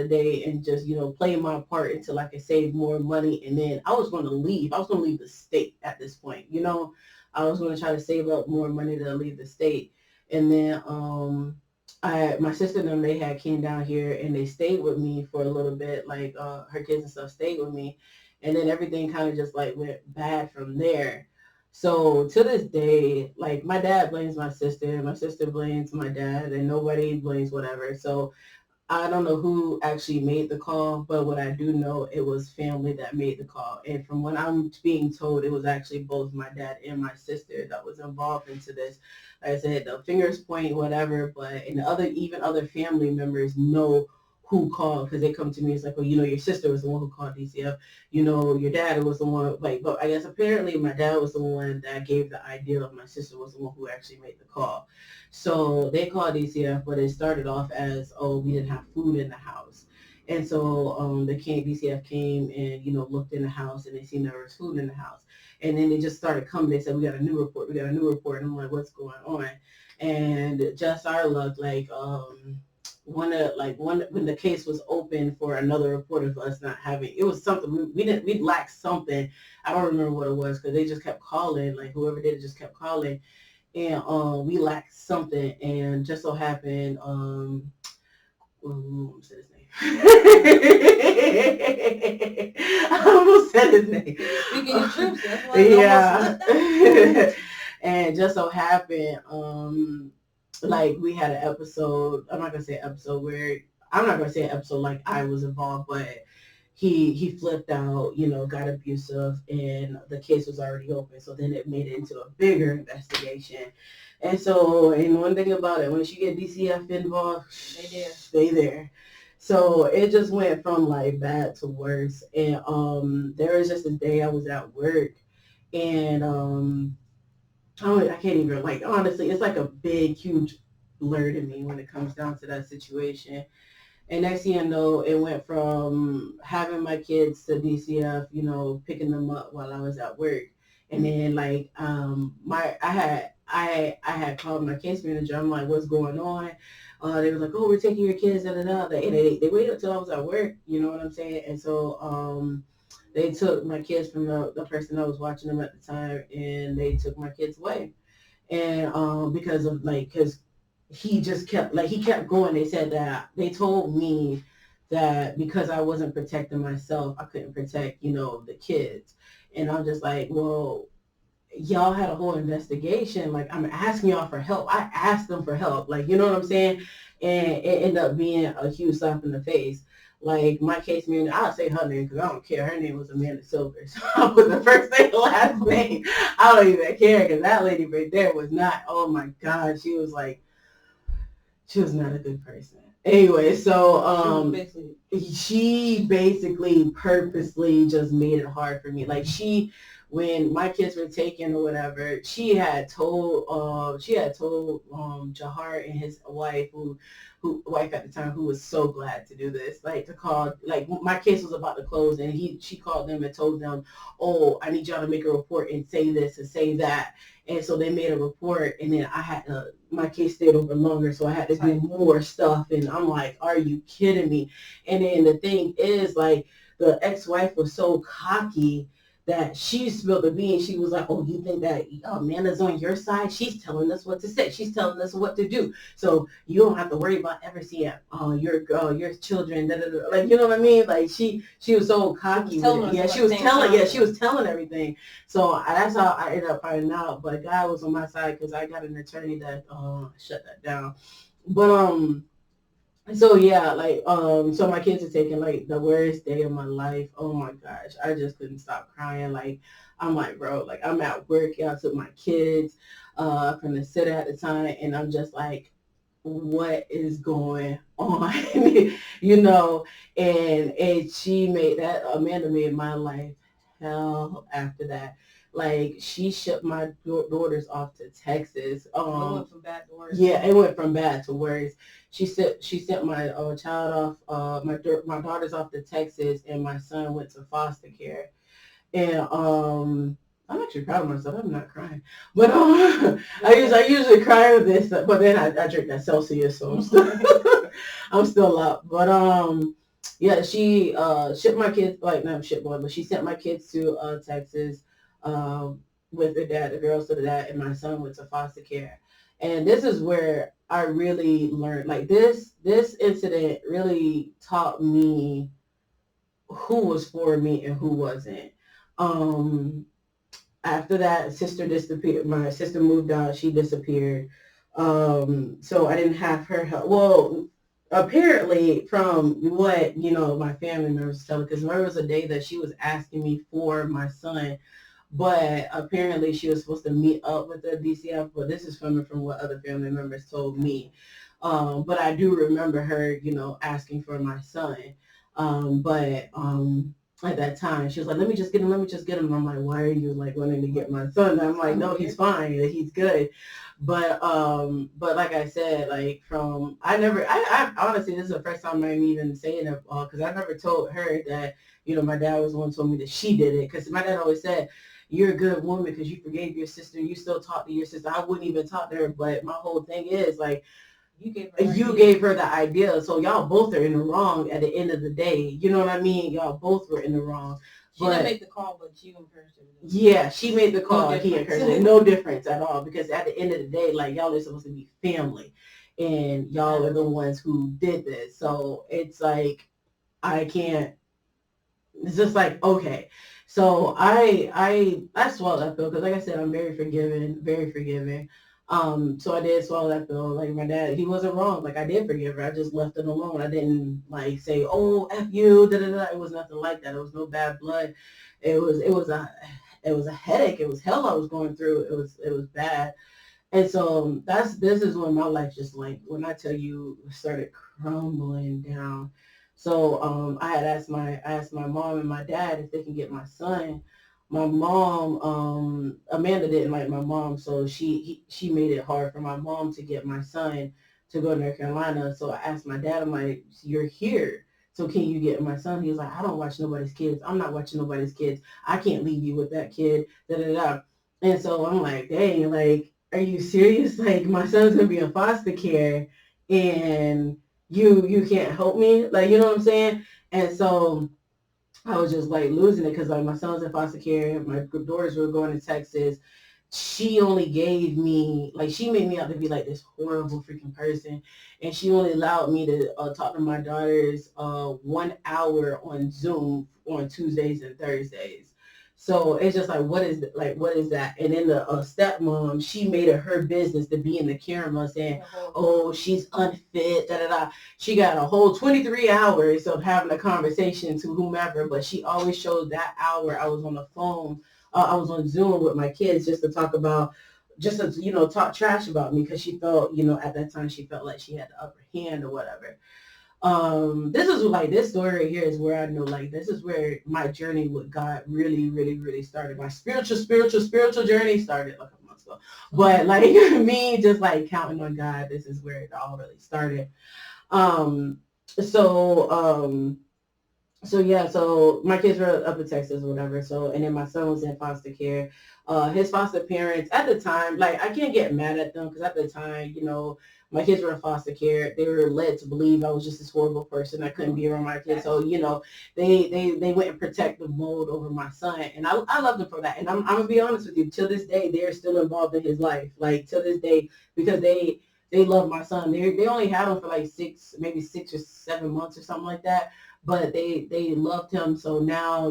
[SPEAKER 2] day, and just, play my part until I could save more money. And then I was going to leave. I was going to leave the state at this point. I was going to try to save up more money to leave the state. And then my sister and them, they had came down here and they stayed with me for a little bit. Like her kids and stuff stayed with me. And then everything kind of just like went bad from there. So to this day, like my dad blames my sister blames my dad, and nobody blames whatever. So I don't know who actually made the call, but what I do know, it was family that made the call. And from what I'm being told, it was actually both my dad and my sister that was involved into this. Like I said, the fingers point, whatever, but even other family members know who called, because they come to me. It's like, well, your sister was the one who called DCF. Your dad was the one, like, but I guess apparently my dad was the one that gave the idea of my sister was the one who actually made the call. So they called DCF, but it started off as, oh, we didn't have food in the house. And so the DCF came and, looked in the house, and they seen there was food in the house. And then they just started coming. They said, we got a new report. And I'm like, what's going on? And just our luck, like, when the case was open for another report of us not having, it was something we lacked something. I don't remember what it was, because they just kept calling, like whoever did it just kept calling, and we lacked something. And just so happened, I almost said his name. I almost said his name.
[SPEAKER 1] Speaking your truth, that's why.
[SPEAKER 2] Yeah. And just so happened, like we had an episode. I'm not gonna say an episode like I was involved, but he flipped out, got abusive, and the case was already open. So then it made it into a bigger investigation. And one thing about it, once you get DCF involved, they there. So it just went from like bad to worse. And there was just a day I was at work, and I can't even, like, honestly, it's like a big, huge blur to me when it comes down to that situation. And next thing you know, it went from having my kids to DCF, picking them up while I was at work. And then like I had called my case manager. I'm like, what's going on? They were like, oh, we're taking your kids, da da da. They waited until I was at work, you know what I'm saying? And so they took my kids from the person that was watching them at the time, and they took my kids away. And because he just kept going. They said that they told me that because I wasn't protecting myself, I couldn't protect, the kids. And I'm just like, well, y'all had a whole investigation. Like, I'm asking y'all for help. I asked them for help. Like, you know what I'm saying? And it ended up being a huge slap in the face. Like, my case manager, I'll say her name because I don't care. Her name was Amanda Silver. So I put the first name, last name. I don't even care because that lady right there was not, oh my God, she was not a good person. Anyway, so she basically purposely just made it hard for me. Like, when my kids were taken or whatever, she had told Jahar and his wife, who wife at the time, who was so glad to do this, like, to call, like, my case was about to close, and she called them and told them, oh, I need y'all to make a report and say this and say that. And so they made a report, and then my case stayed over longer, so I had to do more stuff. And I'm like, are you kidding me? And then the thing is, like, the ex-wife was so cocky that she spilled the beans. She was like, oh, you think that Amanda's on your side? She's telling us what to say. She's telling us what to do. So you don't have to worry about ever seeing your children. Da, da, da. Like, you know what I mean? Like, she was so cocky with it. Yeah, she was telling everything. So that's how I ended up finding out. But God was on my side because I got an attorney that shut that down. But so yeah, like, so my kids are taking, like, the worst day of my life. Oh my gosh, I just couldn't stop crying. Like, I'm like, bro, like, I'm at work, y'all took my kids from the city at the time, and I'm just like, what is going on? you know, and Amanda made my life hell after that. Like, she shipped my daughters off to Texas.
[SPEAKER 1] It went from bad to worse.
[SPEAKER 2] Yeah, it went from bad to worse. She sent my child off, my daughters off to Texas, and my son went to foster care. And I'm actually proud of myself. I'm not crying, but I usually cry with this, but then I drink that Celsius, so I'm still up. But yeah, she shipped my kids, like, not shipped one, but she sent my kids to Texas with their dad, the girls to the dad, and my son went to foster care. And this is where I really learned, like, this incident really taught me who was for me and who wasn't. Um, After that, sister disappeared. My sister moved out. She disappeared. So I didn't have her help. Well, apparently, from what, my family members tell, because there was a day that she was asking me for my son, but apparently she was supposed to meet up with the DCF. But this is from what other family members told me. But I do remember her, asking for my son. But at that time, she was like, let me just get him. And I'm like, why are you, like, wanting to get my son? And I'm like, no, he's fine. He's good. But like I said, like, I honestly, this is the first time I'm even saying it, because I never told her that, my dad was the one who told me that she did it. Because my dad always said, you're a good woman because you forgave your sister. You still talk to your sister. I wouldn't even talk to her. But my whole thing is, like, you gave her the idea, so y'all both are in the wrong at the end of the day. You know what I mean? Y'all both were in the wrong.
[SPEAKER 1] She didn't make the call, but you encouraged her.
[SPEAKER 2] Yeah, she made the call. He encouraged her. No difference at all, because at the end of the day, like, y'all are supposed to be family, and y'all are the ones who did this. So it's like, I can't. It's just like, okay. So I swallowed that pill because, like I said, I'm very forgiving, very forgiving. So I did swallow that pill. Like, my dad, he wasn't wrong. Like, I did forgive her. I just left it alone. I didn't, like, say, oh, F you, da da da. It was nothing like that. It was no bad blood. It was a headache. It was hell I was going through. It was bad. And so this is when my life just, like, when I tell you, started crumbling down. So I had asked my mom and my dad if they can get my son. My mom, Amanda didn't like my mom, so she made it hard for my mom to get my son to go to North Carolina. So I asked my dad, I'm like, you're here, so can you get my son? He was like, I don't watch nobody's kids. I'm not watching nobody's kids. I can't leave you with that kid. Da da da. And so I'm like, dang, like, are you serious? Like, my son's gonna be in foster care, and you can't help me? Like, you know what I'm saying? And so I was just, like, losing it because, like, my son's in foster care. My daughters were going to Texas. She only gave me, like, she made me out to be, like, this horrible freaking person. And she only allowed me to talk to my daughters 1 hour on Zoom on Tuesdays and Thursdays. So it's just like, what is that? And then the stepmom, she made it her business to be in the camera saying, oh, she's unfit, da da da. She got a whole 23 hours of having a conversation to whomever, but she always showed that hour I was on the phone. I was on Zoom with my kids just to talk about, just to, talk trash about me, because she felt, at that time she felt like she had the upper hand or whatever. This is like, this story right here is where I know, like, this is where my journey with God really, really, really started. My spiritual journey started like a month ago. But like me just like counting on God, this is where it all really started. Um, so so yeah, so my kids were up in Texas or whatever. So, and then my son was in foster care. His foster parents at the time, like, I can't get mad at them because at the time, my kids were in foster care. They were led to believe I was just this horrible person. I couldn't be around my kids. So, they went in protective mode over my son. And I love them for that. And I'm going to be honest with you, to this day, they're still involved in his life. Like, to this day, because they love my son. They only had him for like maybe 6 or 7 months or something like that. But they loved him. So now,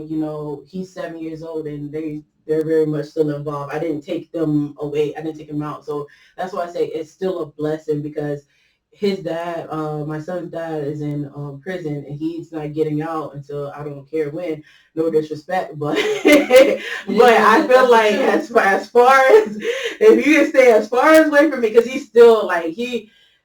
[SPEAKER 2] he's 7 years old and they're very much still involved. I didn't take them away. I didn't take him out. So that's why I say it's still a blessing, because his dad, my son's dad, is in prison and he's not getting out until I don't care when. No disrespect, but but I feel like as far as if you can stay as far as away from me, because he's still like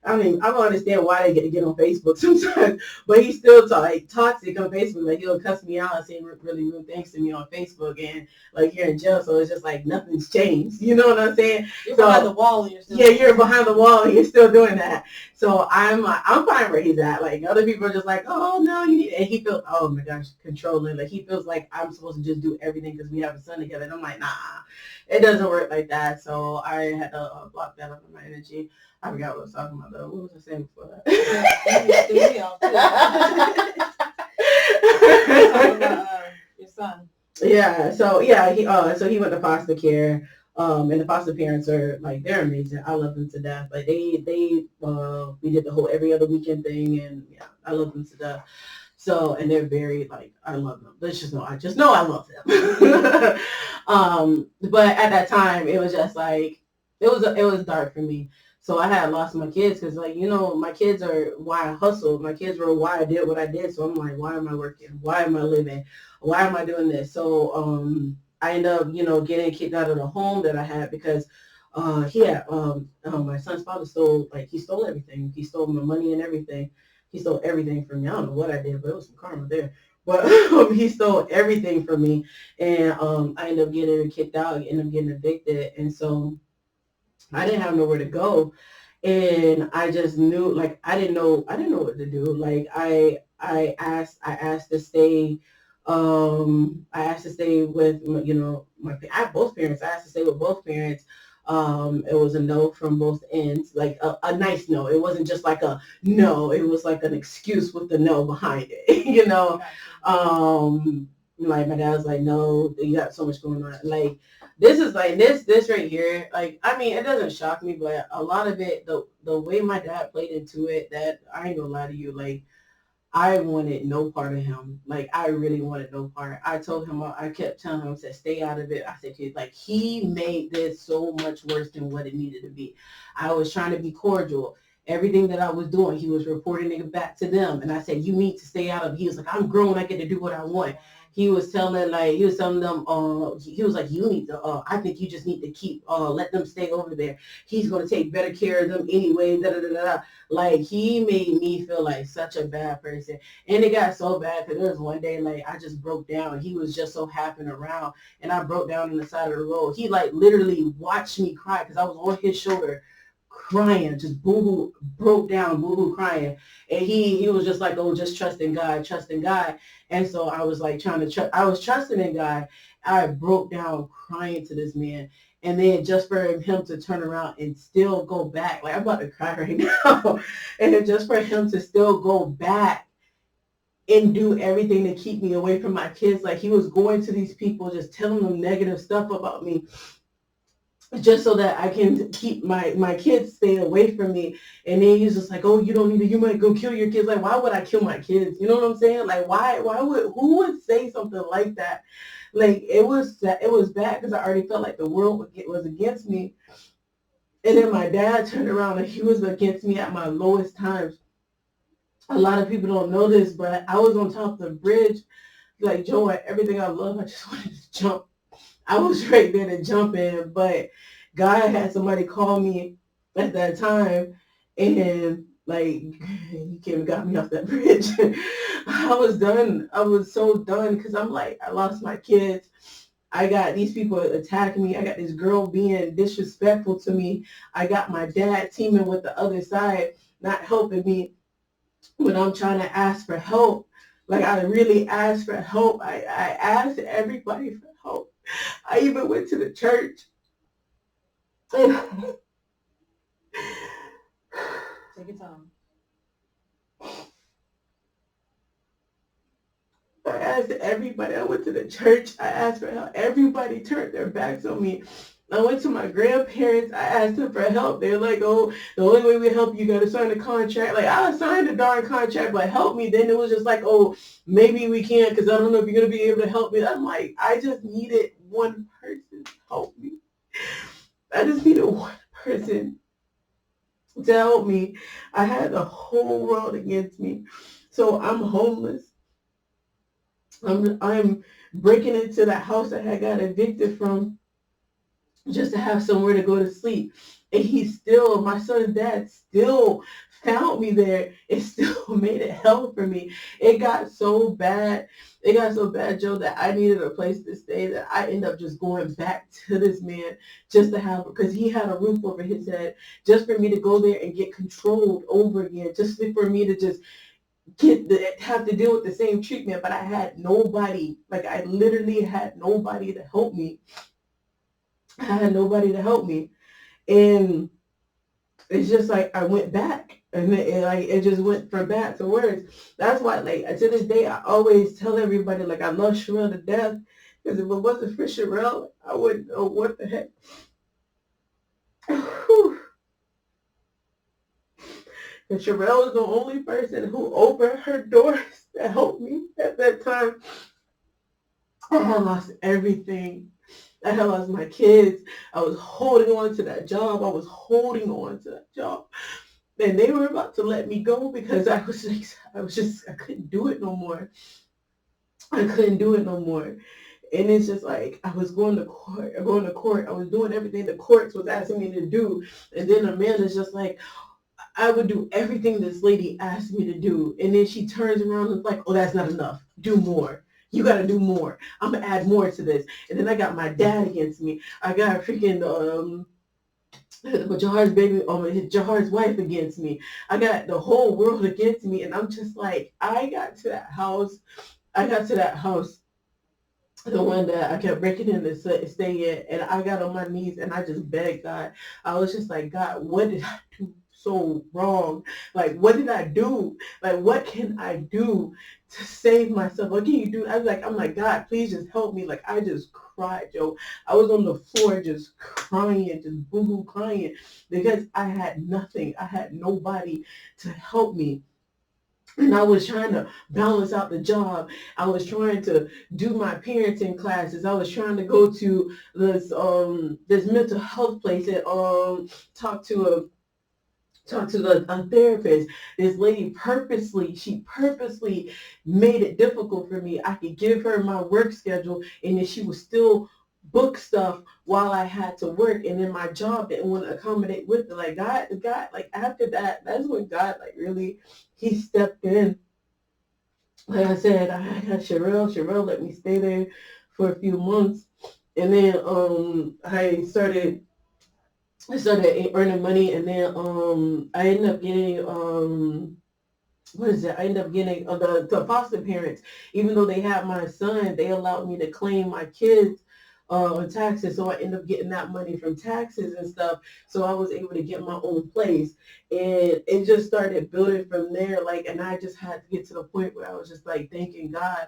[SPEAKER 2] I mean, I don't understand why they get on Facebook sometimes, but he's still toxic on Facebook. Like, he'll cuss me out and say really rude things to me on Facebook, and like, you're in jail, so it's just like nothing's changed. You know what I'm saying?
[SPEAKER 1] You're behind the wall and you're still
[SPEAKER 2] you're behind the wall and you're still doing that. So I'm fine where he's at. Like, other people are just like, oh no, and he feels, oh my gosh, controlling. Like, he feels like I'm supposed to just do everything because we have a son together. And I'm like, nah, it doesn't work like that. So I had to block that out of my energy. I forgot what I was talking about though. What was I saying before
[SPEAKER 1] that? Your son.
[SPEAKER 2] Yeah. So yeah, he went to foster care. And the foster parents are like, they're amazing. I love them to death. Like, we did the whole every other weekend thing, and yeah, I love them to death. So, and they're very, like, I love them. I just know I love them. But at that time, it was just like, it was dark for me. So I had lost my kids because, like, my kids are why I hustled. My kids were why I did what I did. So I'm like, why am I working? Why am I living? Why am I doing this? So I ended up, getting kicked out of the home that I had because my son's father he stole everything. He stole my money and everything. He stole everything from me. I don't know what I did, but it was some karma there. But he stole everything from me, and I ended up getting kicked out. I ended up getting evicted, and so I didn't have nowhere to go, and I just knew, like, I didn't know what to do. Like, I asked to stay. I asked to stay with I have both parents. I asked to stay with both parents. It was a no from both ends, like a nice no. It wasn't just like a no. It was like an excuse with the no behind it, Like, my dad was like, no, you got so much going on. Like, this is like this right here. Like, I mean, it doesn't shock me, but a lot of it, the way my dad played into it, that I ain't gonna lie to you, like, I wanted no part of him. Like, I really wanted no part. I told him, I kept telling him, I said, stay out of it. I said, kid, like, he made this so much worse than what it needed to be. I was trying to be cordial. Everything that I was doing, he was reporting it back to them. And I said, you need to stay out of it. He was like, I'm grown. I get to do what I want. He was telling them, he was like, you need to, I think you just need to let them stay over there. He's going to take better care of them anyway. Da, da, da, da. Like, he made me feel like such a bad person. And it got so bad because there was one day, like, I just broke down. He was just so happy around, and I broke down on the side of the road. He, like, literally watched me cry because I was on his shoulder crying, just boo-hoo, broke down, boo-hoo crying. And he was just like, oh, just trust in God. And so I was like I was trusting in God. I broke down crying to this man. And then just for him to turn around and still go back, like, I'm about to cry right now. And then just for him to still go back and do everything to keep me away from my kids. Like, he was going to these people, just telling them negative stuff about me. just so that I can keep my kids stay away from me. And then he's just like, oh, you don't need to, you might go kill your kids. Like, why would I kill my kids? You know what I'm saying? Like, who would say something like that? Like, it was bad because I already felt like the world was against me. And then my dad turned around and he was against me at my lowest times. A lot of people don't know this, but I was on top of the bridge, like Joe, everything I love, I just wanted to jump. I was right there to jump in, but God had somebody call me at that time, and like he came and got me off that bridge. I was done. I was so done because I'm like, I lost my kids. I got these people attacking me. I got this girl being disrespectful to me. I got my dad teaming with the other side, not helping me when I'm trying to ask for help. Like I really asked for help. I asked everybody for help. I even went to the church. I
[SPEAKER 1] Take your time.
[SPEAKER 2] asked everybody. I went to the church. I asked for help. Everybody turned their backs on me. I went to my grandparents. I asked them for help. They're like, oh, the only way we help you, got to sign a contract. Like, I signed a darn contract, but help me. Then it was just like, oh, maybe we can't because I don't know if you're going to be able to help me. I'm like, I just needed one person to help me. I just needed one person to help me. I had the whole world against me. So I'm homeless. I'm breaking into that house that I got evicted from just to have somewhere to go to sleep. And my son's dad still found me there. It still made it hell for me. It got so bad. It got so bad, Joe, that I needed a place to stay, that I ended up just going back to this man just to have, because he had a roof over his head, just for me to go there and get controlled over again, just for me to just have to deal with the same treatment. But I had nobody. Like, I literally had nobody to help me. I had nobody to help me. And it's just like I went back, and it just went from bad to worse. That's why, like, to this day, I always tell everybody, like, I love Sherelle to death, because if it wasn't for Sherelle, I wouldn't know what the heck. And Sherelle was the only person who opened her doors to help me at that time. I had lost everything. I had lost my kids. I was holding on to that job. And they were about to let me go because I couldn't do it no more. I couldn't do it no more. And it's just like, I was going to court. I was doing everything the courts was asking me to do. And then Amanda's just like, I would do everything this lady asked me to do. And then she turns around and is like, oh, that's not enough. Do more. You got to do more. I'm going to add more to this. And then I got my dad against me. I got freaking Jahar's wife against me. I got the whole world against me. And I'm just like, I got to that house, the one that I kept breaking in to stay in, and I got on my knees and I just begged God. I was just like, God, what did I do so wrong? Like, what did I do? Like, what can I do to save myself? What can you do? I'm like, God, please just help me. Like, I just cried, Joe. I was on the floor just crying, just boo-hoo crying, because I had nothing. I had nobody to help me. And I was trying to balance out the job. I was trying to do my parenting classes. I was trying to go to this mental health place and talk to a therapist. This lady she purposely made it difficult for me. I could give her my work schedule, and then she would still book stuff while I had to work, and then my job didn't want to accommodate with it. Like, God, like, after that, that's when God, like, really, he stepped in. Like I said, I had Sherelle let me stay there for a few months, and then I started earning money, and then I ended up getting what is it? I ended up getting the foster parents. Even though they had my son, they allowed me to claim my kids taxes. So I ended up getting that money from taxes and stuff. So I was able to get my own place, and it just started building from there. Like, and I just had to get to the point where I was just like thanking God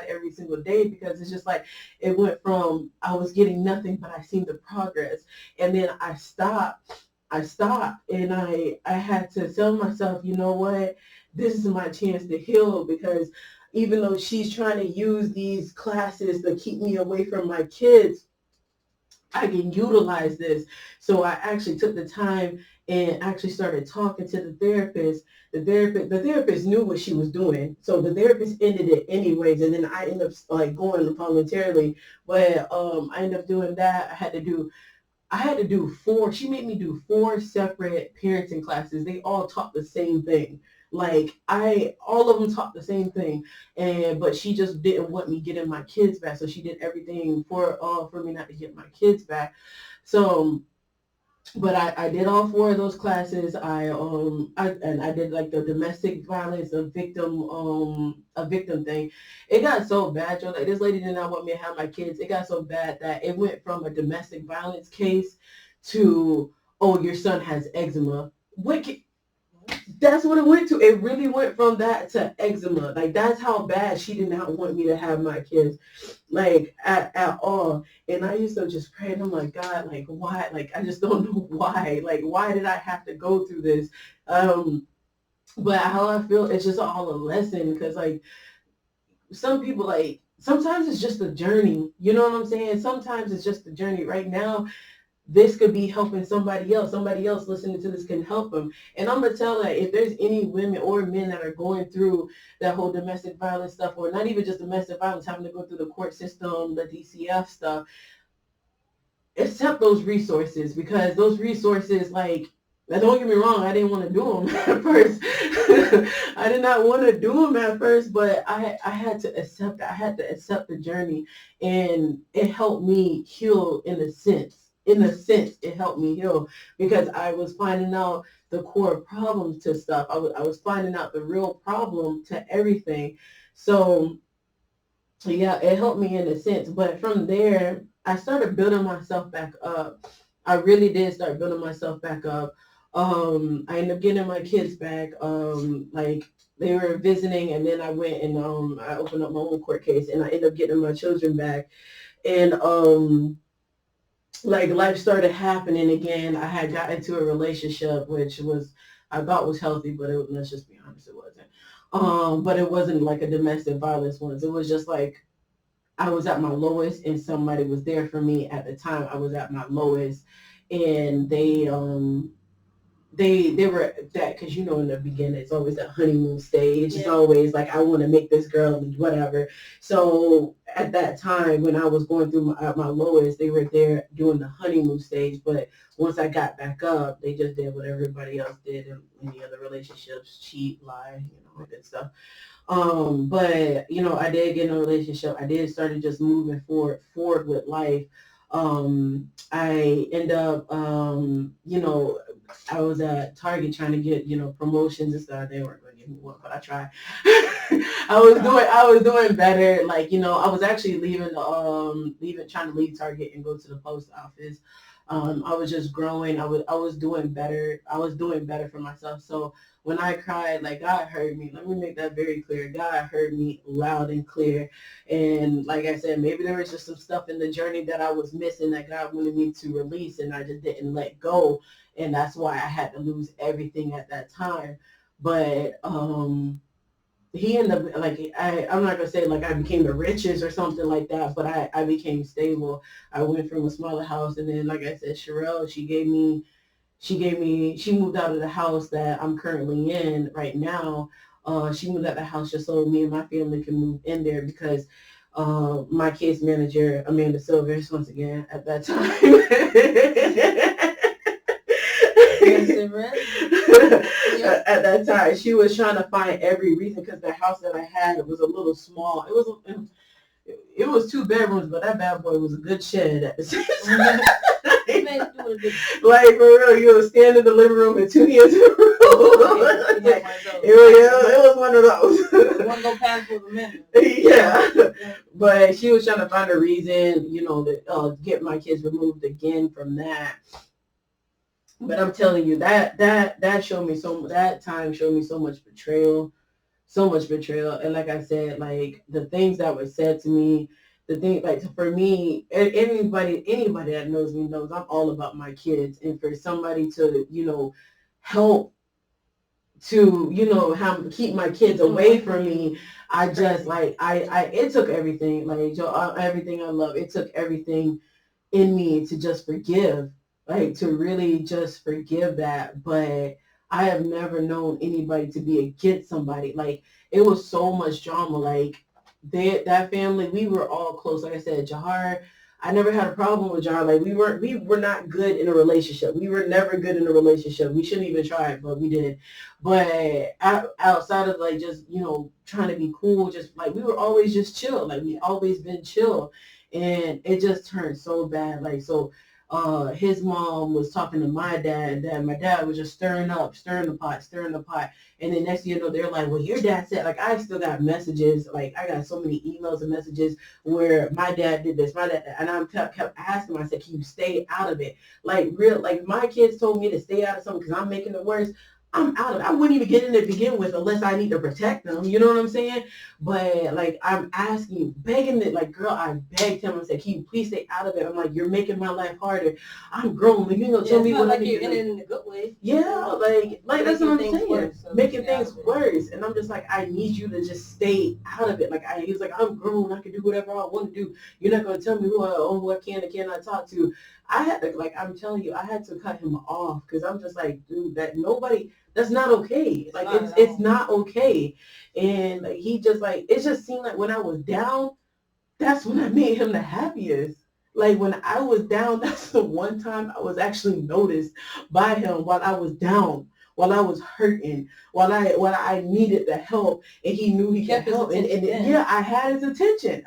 [SPEAKER 2] every single day, because it's just like it went from I was getting nothing, but I seen the progress, and then I stopped and I had to tell myself, you know what, this is my chance to heal, because even though she's trying to use these classes to keep me away from my kids, I can utilize this. So I actually took the time and actually started talking to the therapist. The therapist knew what she was doing. So the therapist ended it anyways. And then I ended up like going voluntarily. But I ended up doing that. I had to do four. She made me do four separate parenting classes. They all taught the same thing. Like all of them taught the same thing, but she just didn't want me getting my kids back. So she did everything for me not to get my kids back. So, but I did all four of those classes. I did like the domestic violence, a victim thing. It got so bad, Joe. Like this lady did not want me to have my kids. It got so bad that it went from a domestic violence case to, oh, your son has eczema. That's what it went to. It really went from that to eczema. Like that's how bad she did not want me to have my kids, like at all. And I used to just pray, and I'm like, God, like why? Like I just don't know why. Like why did I have to go through this? But how I feel, it's just all a lesson, because like some people, like sometimes it's just a journey. You know what I'm saying? Sometimes it's just a journey. Right now, this could be helping somebody else. Somebody else listening to this can help them. And I'm going to tell that if there's any women or men that are going through that whole domestic violence stuff, or not even just domestic violence, having to go through the court system, the DCF stuff, accept those resources, because those resources, like, now don't get me wrong, I didn't want to do them at first. I did not want to do them at first, but I had to accept it. I had to accept the journey, and it helped me heal in a sense. In a sense, it helped me heal, because I was finding out the core problems to stuff. I was finding out the real problem to everything. So yeah, it helped me in a sense. But from there, I started building myself back up. I really did start building myself back up. I ended up getting my kids back. Like they were visiting, and then I went and I opened up my own court case, and I ended up getting my children back. And like life started happening again. I had got into a relationship which was, I thought was healthy, but let's just be honest, it wasn't. But it wasn't like a domestic violence one. It was just like I was at my lowest, and somebody was there for me at the time I was at my lowest, and they were that, because in the beginning it's always that honeymoon stage. It's always like, I want to make this girl and whatever. So at that time when I was going through my lowest, they were there doing the honeymoon stage. But once I got back up, they just did what everybody else did in any other relationships: cheat, lie, all that stuff. But I did get in a relationship. I did started just moving forward with life. I end up, I was at Target trying to get, promotions and stuff. They weren't going to give me one, but I tried. I was doing better. Like, I was actually trying to leave Target and go to the post office. I was just growing. I was doing better. I was doing better for myself. So when I cried, like, God heard me. Let me make that very clear. God heard me loud and clear. And like I said, maybe there was just some stuff in the journey that I was missing that God wanted me to release, and I just didn't let go. And that's why I had to lose everything at that time. But he ended up, like, I'm not gonna say like I became the richest or something like that, but I became stable. I went from a smaller house, and then, like I said, Sherelle, she moved out of the house that I'm currently in right now. She moved out of the house just so me and my family can move in there, because my case manager, Amanda Silvers, once again at that time. At that time, she was trying to find every reason, because the house that I had was a little small. It was 2 bedrooms, but that bad boy was a good shed at the same time.
[SPEAKER 1] You made it through
[SPEAKER 2] Like, for real, you would stand in the living room and 2 years in a row. It was one of those.
[SPEAKER 1] One go past for a minute.
[SPEAKER 2] Yeah. But she was trying to find a reason, to get my kids removed again from that. But I'm telling you, that showed me that time showed me so much betrayal. So much betrayal. And like I said, like the things that were said to me, the thing, like for me, anybody that knows me knows I'm all about my kids. And for somebody to, help to, keep my kids away from me, I just like, it took everything, like everything I love. It took everything in me to just forgive, like to really just forgive that. But I have never known anybody to be against somebody. Like it was so much drama. Like that family, we were all close. Like I said, Jahar, I never had a problem with Jahar. Like we were not good in a relationship. We were never good in a relationship. We shouldn't even try it, but we did. But outside of like just, trying to be cool, just like we were always just chill. Like we always been chill. And it just turned so bad. Like, so his mom was talking to my dad, and my dad was just stirring the pot. And then next thing you know, they're like, well, your dad said, like, I still got messages. Like, I got so many emails and messages where my dad did this, and I kept asking him, I said, can you stay out of it? Like, my kids told me to stay out of something because I'm making it worse. I'm out of it. I wouldn't even get in it to begin with unless I need to protect them. You know what I'm saying? But like I'm asking, begging it, like girl, I begged him. I said, can you please stay out of it? I'm like, you're making my life harder. I'm grown. Tell me what
[SPEAKER 1] like you're in it in a good way.
[SPEAKER 2] Yeah, like that's what I'm saying. Worse, so making things worse. And I'm just like, I need you to just stay out of it. Like he's like, I'm grown. I can do whatever I want to do. You're not gonna tell me who I can and cannot talk to. I had to, like, I'm telling you, I had to cut him off because I'm just like, dude, that's not okay. Like it's not okay. And like, he just like, it just seemed like when I was down, that's when I made him the happiest. Like when I was down, that's the one time I was actually noticed by him while I was down, while I was hurting, while I needed the help, and he knew he could help. And yeah, I had his attention.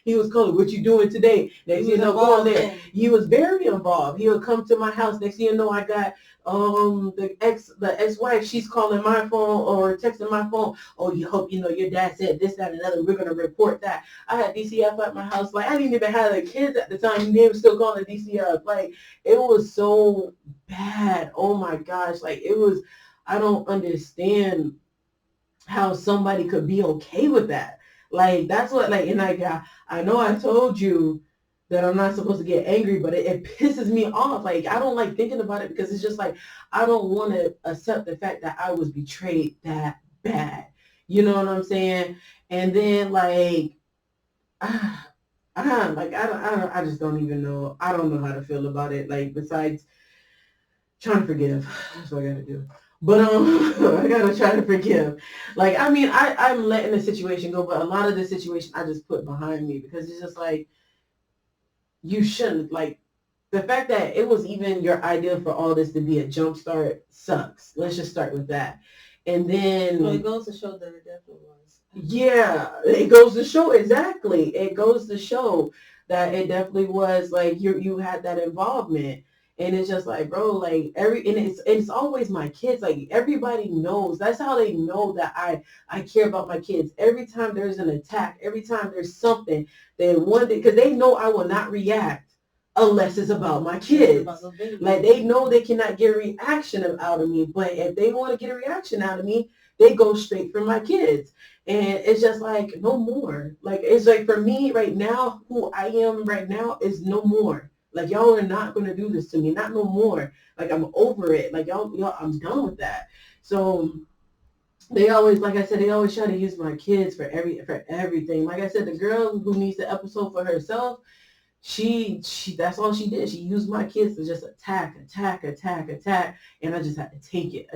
[SPEAKER 2] He was calling, what you doing today? Next thing you know, going there. He was very involved. He would come to my house. Next thing you know, I got the ex-wife, she's calling my phone or texting my phone. Oh, you hope your dad said this, that, and another. We're gonna report that. I had DCF at my house. Like I didn't even have the kids at the time. They were still calling DCF. Like it was so bad. Oh my gosh. Like it was. I don't understand how somebody could be okay with that. Like that's what. Like and like I know I told you that I'm not supposed to get angry, but it pisses me off. Like, I don't like thinking about it because it's just like, I don't want to accept the fact that I was betrayed that bad. You know what I'm saying? And then like, I just don't even know. I don't know how to feel about it. Like, besides trying to forgive, that's what I got to do. But I gotta try to forgive. Like, I mean, I'm letting the situation go, but a lot of the situation I just put behind me because it's just like, you shouldn't, like, the fact that it was even your idea for all this to be a jumpstart sucks. Let's just start with that. And then...
[SPEAKER 1] Well, it goes to show that it definitely was.
[SPEAKER 2] Yeah, it goes to show, exactly. It goes to show that it definitely was, like, you had that involvement. And it's just like, bro, like, it's always my kids. Like, everybody knows. That's how they know that I care about my kids. Every time there's an attack, every time there's something, because they know I will not react unless it's about my kids. Like, they know they cannot get a reaction out of me. But if they want to get a reaction out of me, they go straight for my kids. And it's just like, no more. Like, it's like, for me right now, who I am right now is no more. Like, y'all are not going to do this to me. Not no more. Like, I'm over it. Like, y'all, I'm done with that. So they always, like I said, they always try to use my kids for everything. Like I said, the girl who needs the episode for herself, she that's all she did. She used my kids to just attack. And I just had to take it.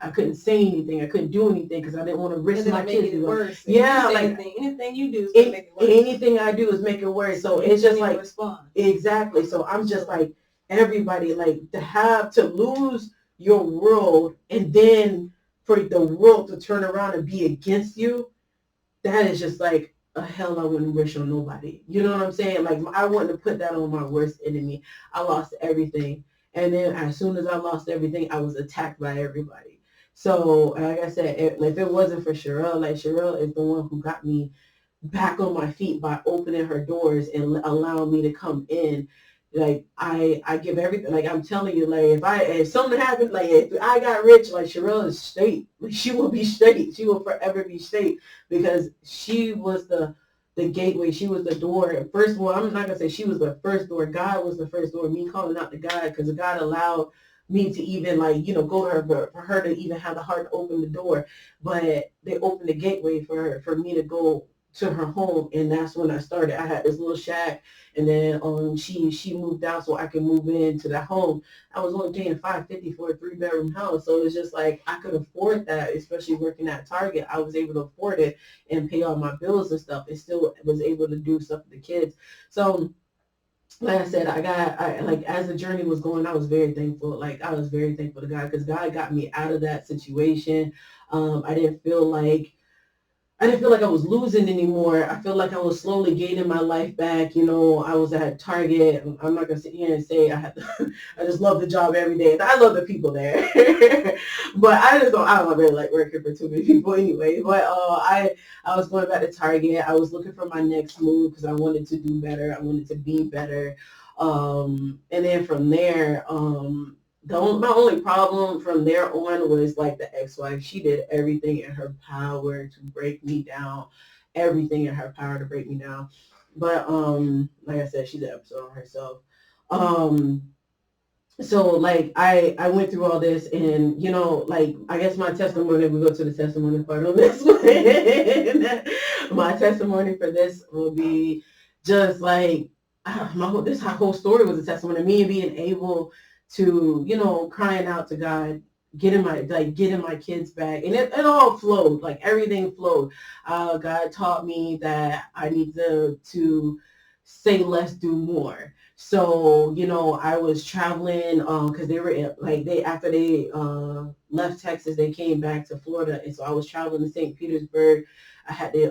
[SPEAKER 2] I couldn't say anything. I couldn't do anything because I didn't want to risk my kids.
[SPEAKER 1] It worse.
[SPEAKER 2] Yeah,
[SPEAKER 1] like anything you do is gonna make it worse.
[SPEAKER 2] Anything I do is make it worse. So it's just like, respond. Exactly. So I'm just like, everybody, like, to lose your world and then for the world to turn around and be against you, that is just like, a hell I wouldn't wish on nobody. You know what I'm saying? Like I wouldn't have put that on my worst enemy. I lost everything. And then as soon as I lost everything, I was attacked by everybody. So like I said, if it wasn't for Sherelle, like Sherelle is the one who got me back on my feet by opening her doors and allowing me to come in. Like I give everything. Like I'm telling you, like if something happened, like if I got rich, like Sherelle is straight. Like, she will be straight. She will forever be straight because she was the gateway. She was the door. First of all, I'm not gonna say she was the first door. God was the first door. Me calling out to God because God allowed me to even go to her for her to even have the heart to open the door. But they opened the gateway for her, for me to go to her home, and that's when I started. I had this little shack, and then she moved out so I could move into that home. I was only paying $550 for a 3-bedroom house, so it's just like I could afford that, especially working at Target. I was able to afford it and pay all my bills and stuff, and still was able to do stuff for the kids. So like I said, I like as the journey was going, I was very thankful. Like I was very thankful to God because God got me out of that situation. I didn't feel like I was losing anymore. I feel like I was slowly gaining my life back. I was at Target. I'm not gonna sit here and say I just love the job every day. I love the people there, but I don't really like working for too many people anyway. But I was going back to Target. I was looking for my next move because I wanted to do better. I wanted to be better. And then from there, my only problem from there on was like the ex-wife. She did everything in her power to break me down, everything in her power to break me down. But like I said, she's an episode on herself. Um, so like I went through all this, and like I guess my testimony, we go to the testimony part of this one. My testimony for this will be just like this whole story was a testimony of me being able to, crying out to God, getting my kids back, and it all flowed, like everything flowed. God taught me that I need to say less, do more. So, I was traveling because they were after they left Texas, they came back to Florida. And so I was traveling to St. Petersburg. I had to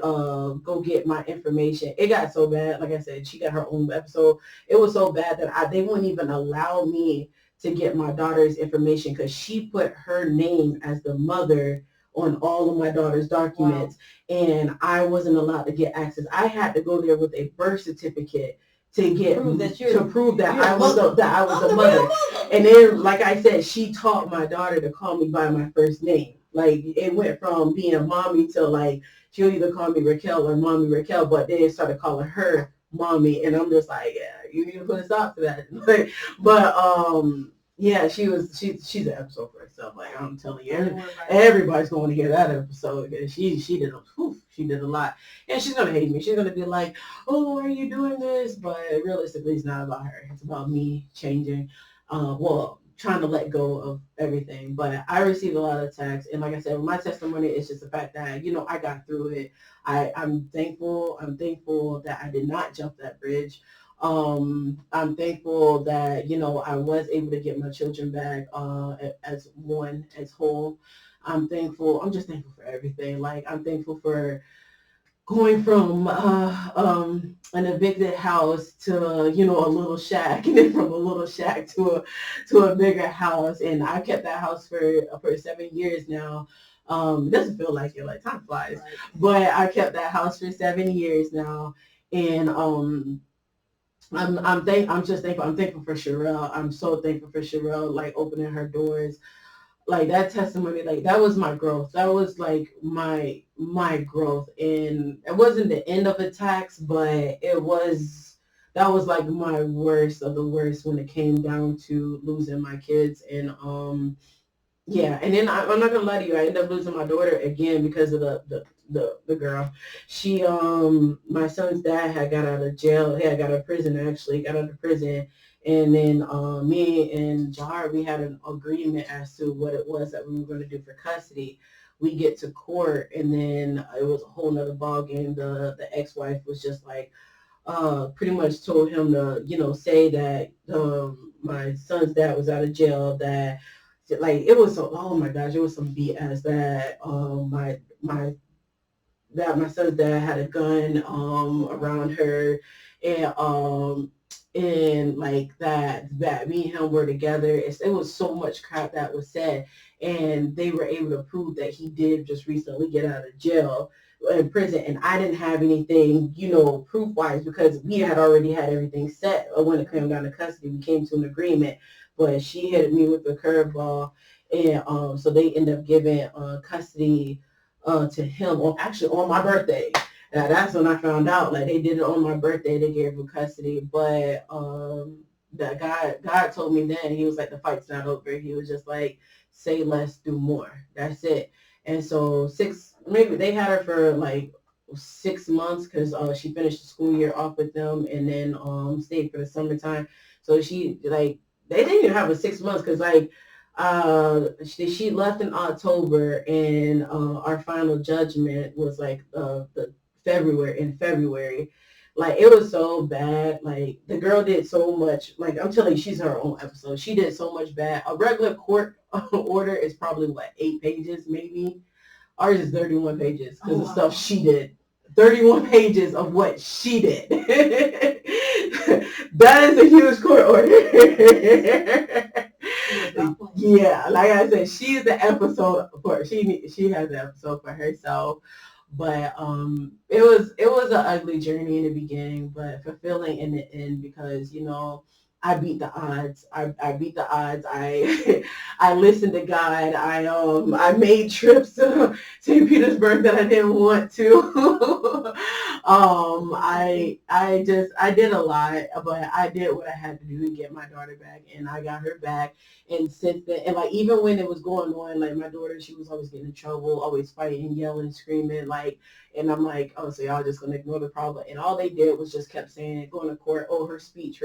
[SPEAKER 2] go get my information. It got so bad. Like I said, she got her own episode. It was so bad that they wouldn't even allow me to get my daughter's information because she put her name as the mother on all of my daughter's documents. Wow. And I wasn't allowed to get access. I had to go there with a birth certificate to prove that I was a mother. And then, like I said, she taught my daughter to call me by my first name. Like it went from being mommy to like she'll either call me Raquel or mommy Raquel, but they started calling her mommy, and I'm just like, yeah, you need to put a stop to that. but yeah, she's an episode for herself. Like I'm telling you, everybody's going to hear that episode. She did a lot, and she's gonna hate me. She's gonna be like, oh, why are you doing this? But realistically, it's not about her. It's about me changing. Trying to let go of everything. But I received a lot of attacks, and like I said, my testimony is just the fact that I got through it. I'm thankful. I'm thankful that I did not jump that bridge. I'm thankful that I was able to get my children back as one, as whole. I'm thankful. I'm just thankful for everything. Like I'm thankful for going from an evicted house to a little shack, and then from a little shack to a bigger house, and I kept that house for 7 years now. It doesn't feel like it, like time flies, right. But I kept that house for 7 years now, and I'm just thankful. I'm thankful for Sherelle. I'm so thankful for Sherelle, like opening her doors. Like that testimony, like that was my growth. That was like my growth. And it wasn't the end of attacks, but that was like my worst of the worst when it came down to losing my kids. And yeah, and then I'm not gonna lie to you, I ended up losing my daughter again because of the girl. She my son's dad had got out of jail. He had got out of prison, actually got out of prison. And then me and Jahar, we had an agreement as to what it was that we were going to do for custody. We get to court, and then it was a whole nother ball game. The ex-wife was just like, pretty much told him to, say that my son's dad was out of jail, that like it was so, oh my gosh, it was some BS that my that my son's dad had a gun around her, and like that me and him were together. It was so much crap that was said, and they were able to prove that he did just recently get out of jail in prison, and I didn't have anything, proof wise, because we had already had everything set when it came down to custody. We came to an agreement, but she hit me with the curveball, and so they ended up giving custody to him actually on my birthday. Now, that's when I found out. Like, they did it on my birthday. They gave him custody, but that God told me then. He was like, the fight's not over. He was just like, say less, do more. That's it. And so maybe they had her for like 6 months because she finished the school year off with them, and then stayed for the summertime. So she like they didn't even have a 6 months because like she left in October, and our final judgment was like the February. Like, it was so bad. Like, the girl did so much. Like, I'm telling you, she's her own episode. She did so much bad. A regular court order is probably 8 pages maybe. Ours is 31 pages because of stuff she did. 31 pages of what she did. That is a huge court order. Yeah, like I said, she's the episode for she has the episode for herself. But it was an ugly journey in the beginning, but fulfilling in the end because I beat the odds. I beat the odds. I I listened to God. I made trips to St. Petersburg that I didn't want to. I did a lot, but I did what I had to do to get my daughter back, and I got her back. And since then, and like even when it was going on, like my daughter, she was always getting in trouble, always fighting, yelling, screaming, like. And I'm like, oh, so y'all just gonna ignore the problem? And all they did was just kept saying, going to court, oh, her speech.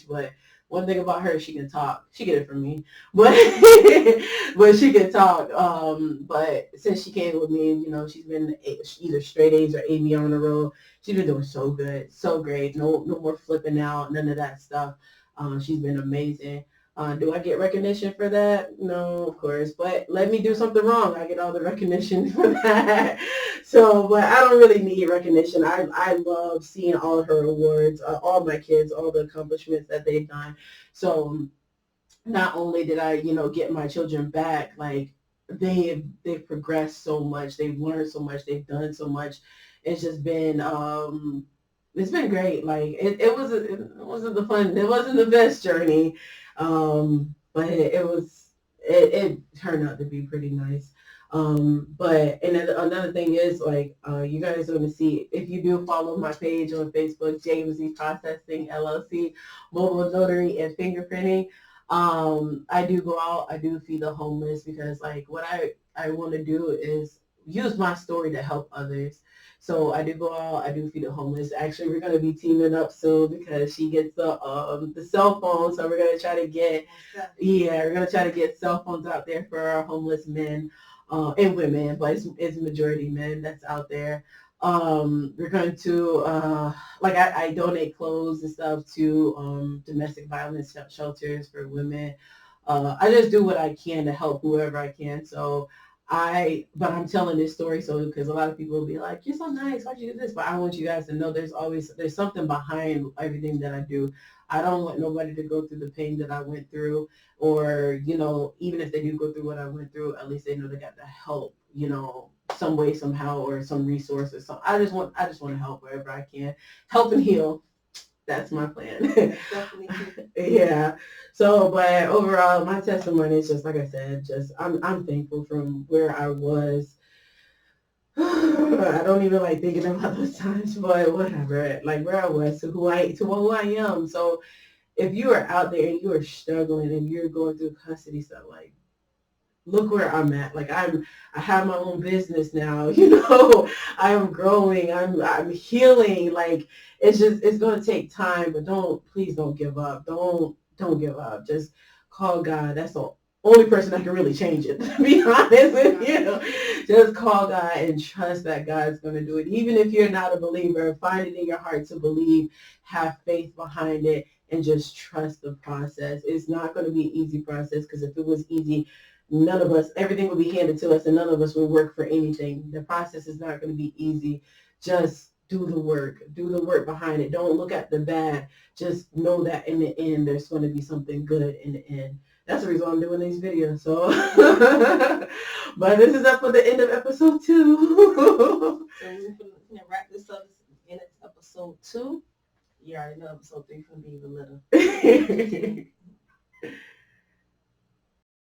[SPEAKER 2] But one thing about her, she can talk. She get it from me, but but she can talk. But since she came with me, she's been either straight A's or AB on the road. She's been doing so good, so great. No more flipping out, none of that stuff. She's been amazing. Do I get recognition for that? No, of course. But let me do something wrong, I get all the recognition for that. So, but I don't really need recognition. I love seeing all of her awards, all my kids, all the accomplishments that they've done. So not only did I, get my children back, like they've progressed so much, they've learned so much, they've done so much. It's just been it's been great. Like it wasn't it wasn't the best journey. But it turned out to be pretty nice. But and then another thing is like you guys are going to see if you do follow my page on Facebook, James Z Processing LLC, Mobile Notary and Fingerprinting. I do go out, I do feed the homeless because like what I want to do is use my story to help others. So I do go out, I do feed the homeless. Actually, we're going to be teaming up soon because she gets the cell phone. So we're going to try to get cell phones out there for our homeless men and women, but it's majority men that's out there. We're going to I donate clothes and stuff to domestic violence shelters for women. I just do what I can to help whoever I can. So but I'm telling this story so because a lot of people will be like, you're so nice, why'd you do this? But I want you guys to know there's something behind everything that I do. I don't want nobody to go through the pain that I went through, or even if they do go through what I went through, at least they know they got the help, some way, somehow, or some resource or something. I just want to help wherever I can, help and heal. That's my plan.
[SPEAKER 1] Definitely.
[SPEAKER 2] Yeah. So, but overall, my testimony is just like I said. Just I'm thankful from where I was. I don't even like thinking about those times, but whatever. Like where I was to who I am. So, if you are out there and you are struggling and you're going through custody stuff, like look where I'm at. Like I have my own business now, I'm growing, I'm healing. Like it's gonna take time, but please don't give up. Don't give up. Just call God. That's the only person that can really change it, to be honest with you. Just call God and trust that God's gonna do it. Even if you're not a believer, find it in your heart to believe, have faith behind it, and just trust the process. It's not gonna be an easy process because if it was easy, none of us, everything will be handed to us and none of us will work for anything. The process is not going to be easy. Just do the work. Do the work behind it. Don't look at the bad. Just know that in the end, there's going to be something good in the end. That's the reason why I'm doing these videos. So, but this is up for the end of episode 2.
[SPEAKER 1] So we're gonna wrap this up in episode 2. You already know episode 3 is gonna be even little.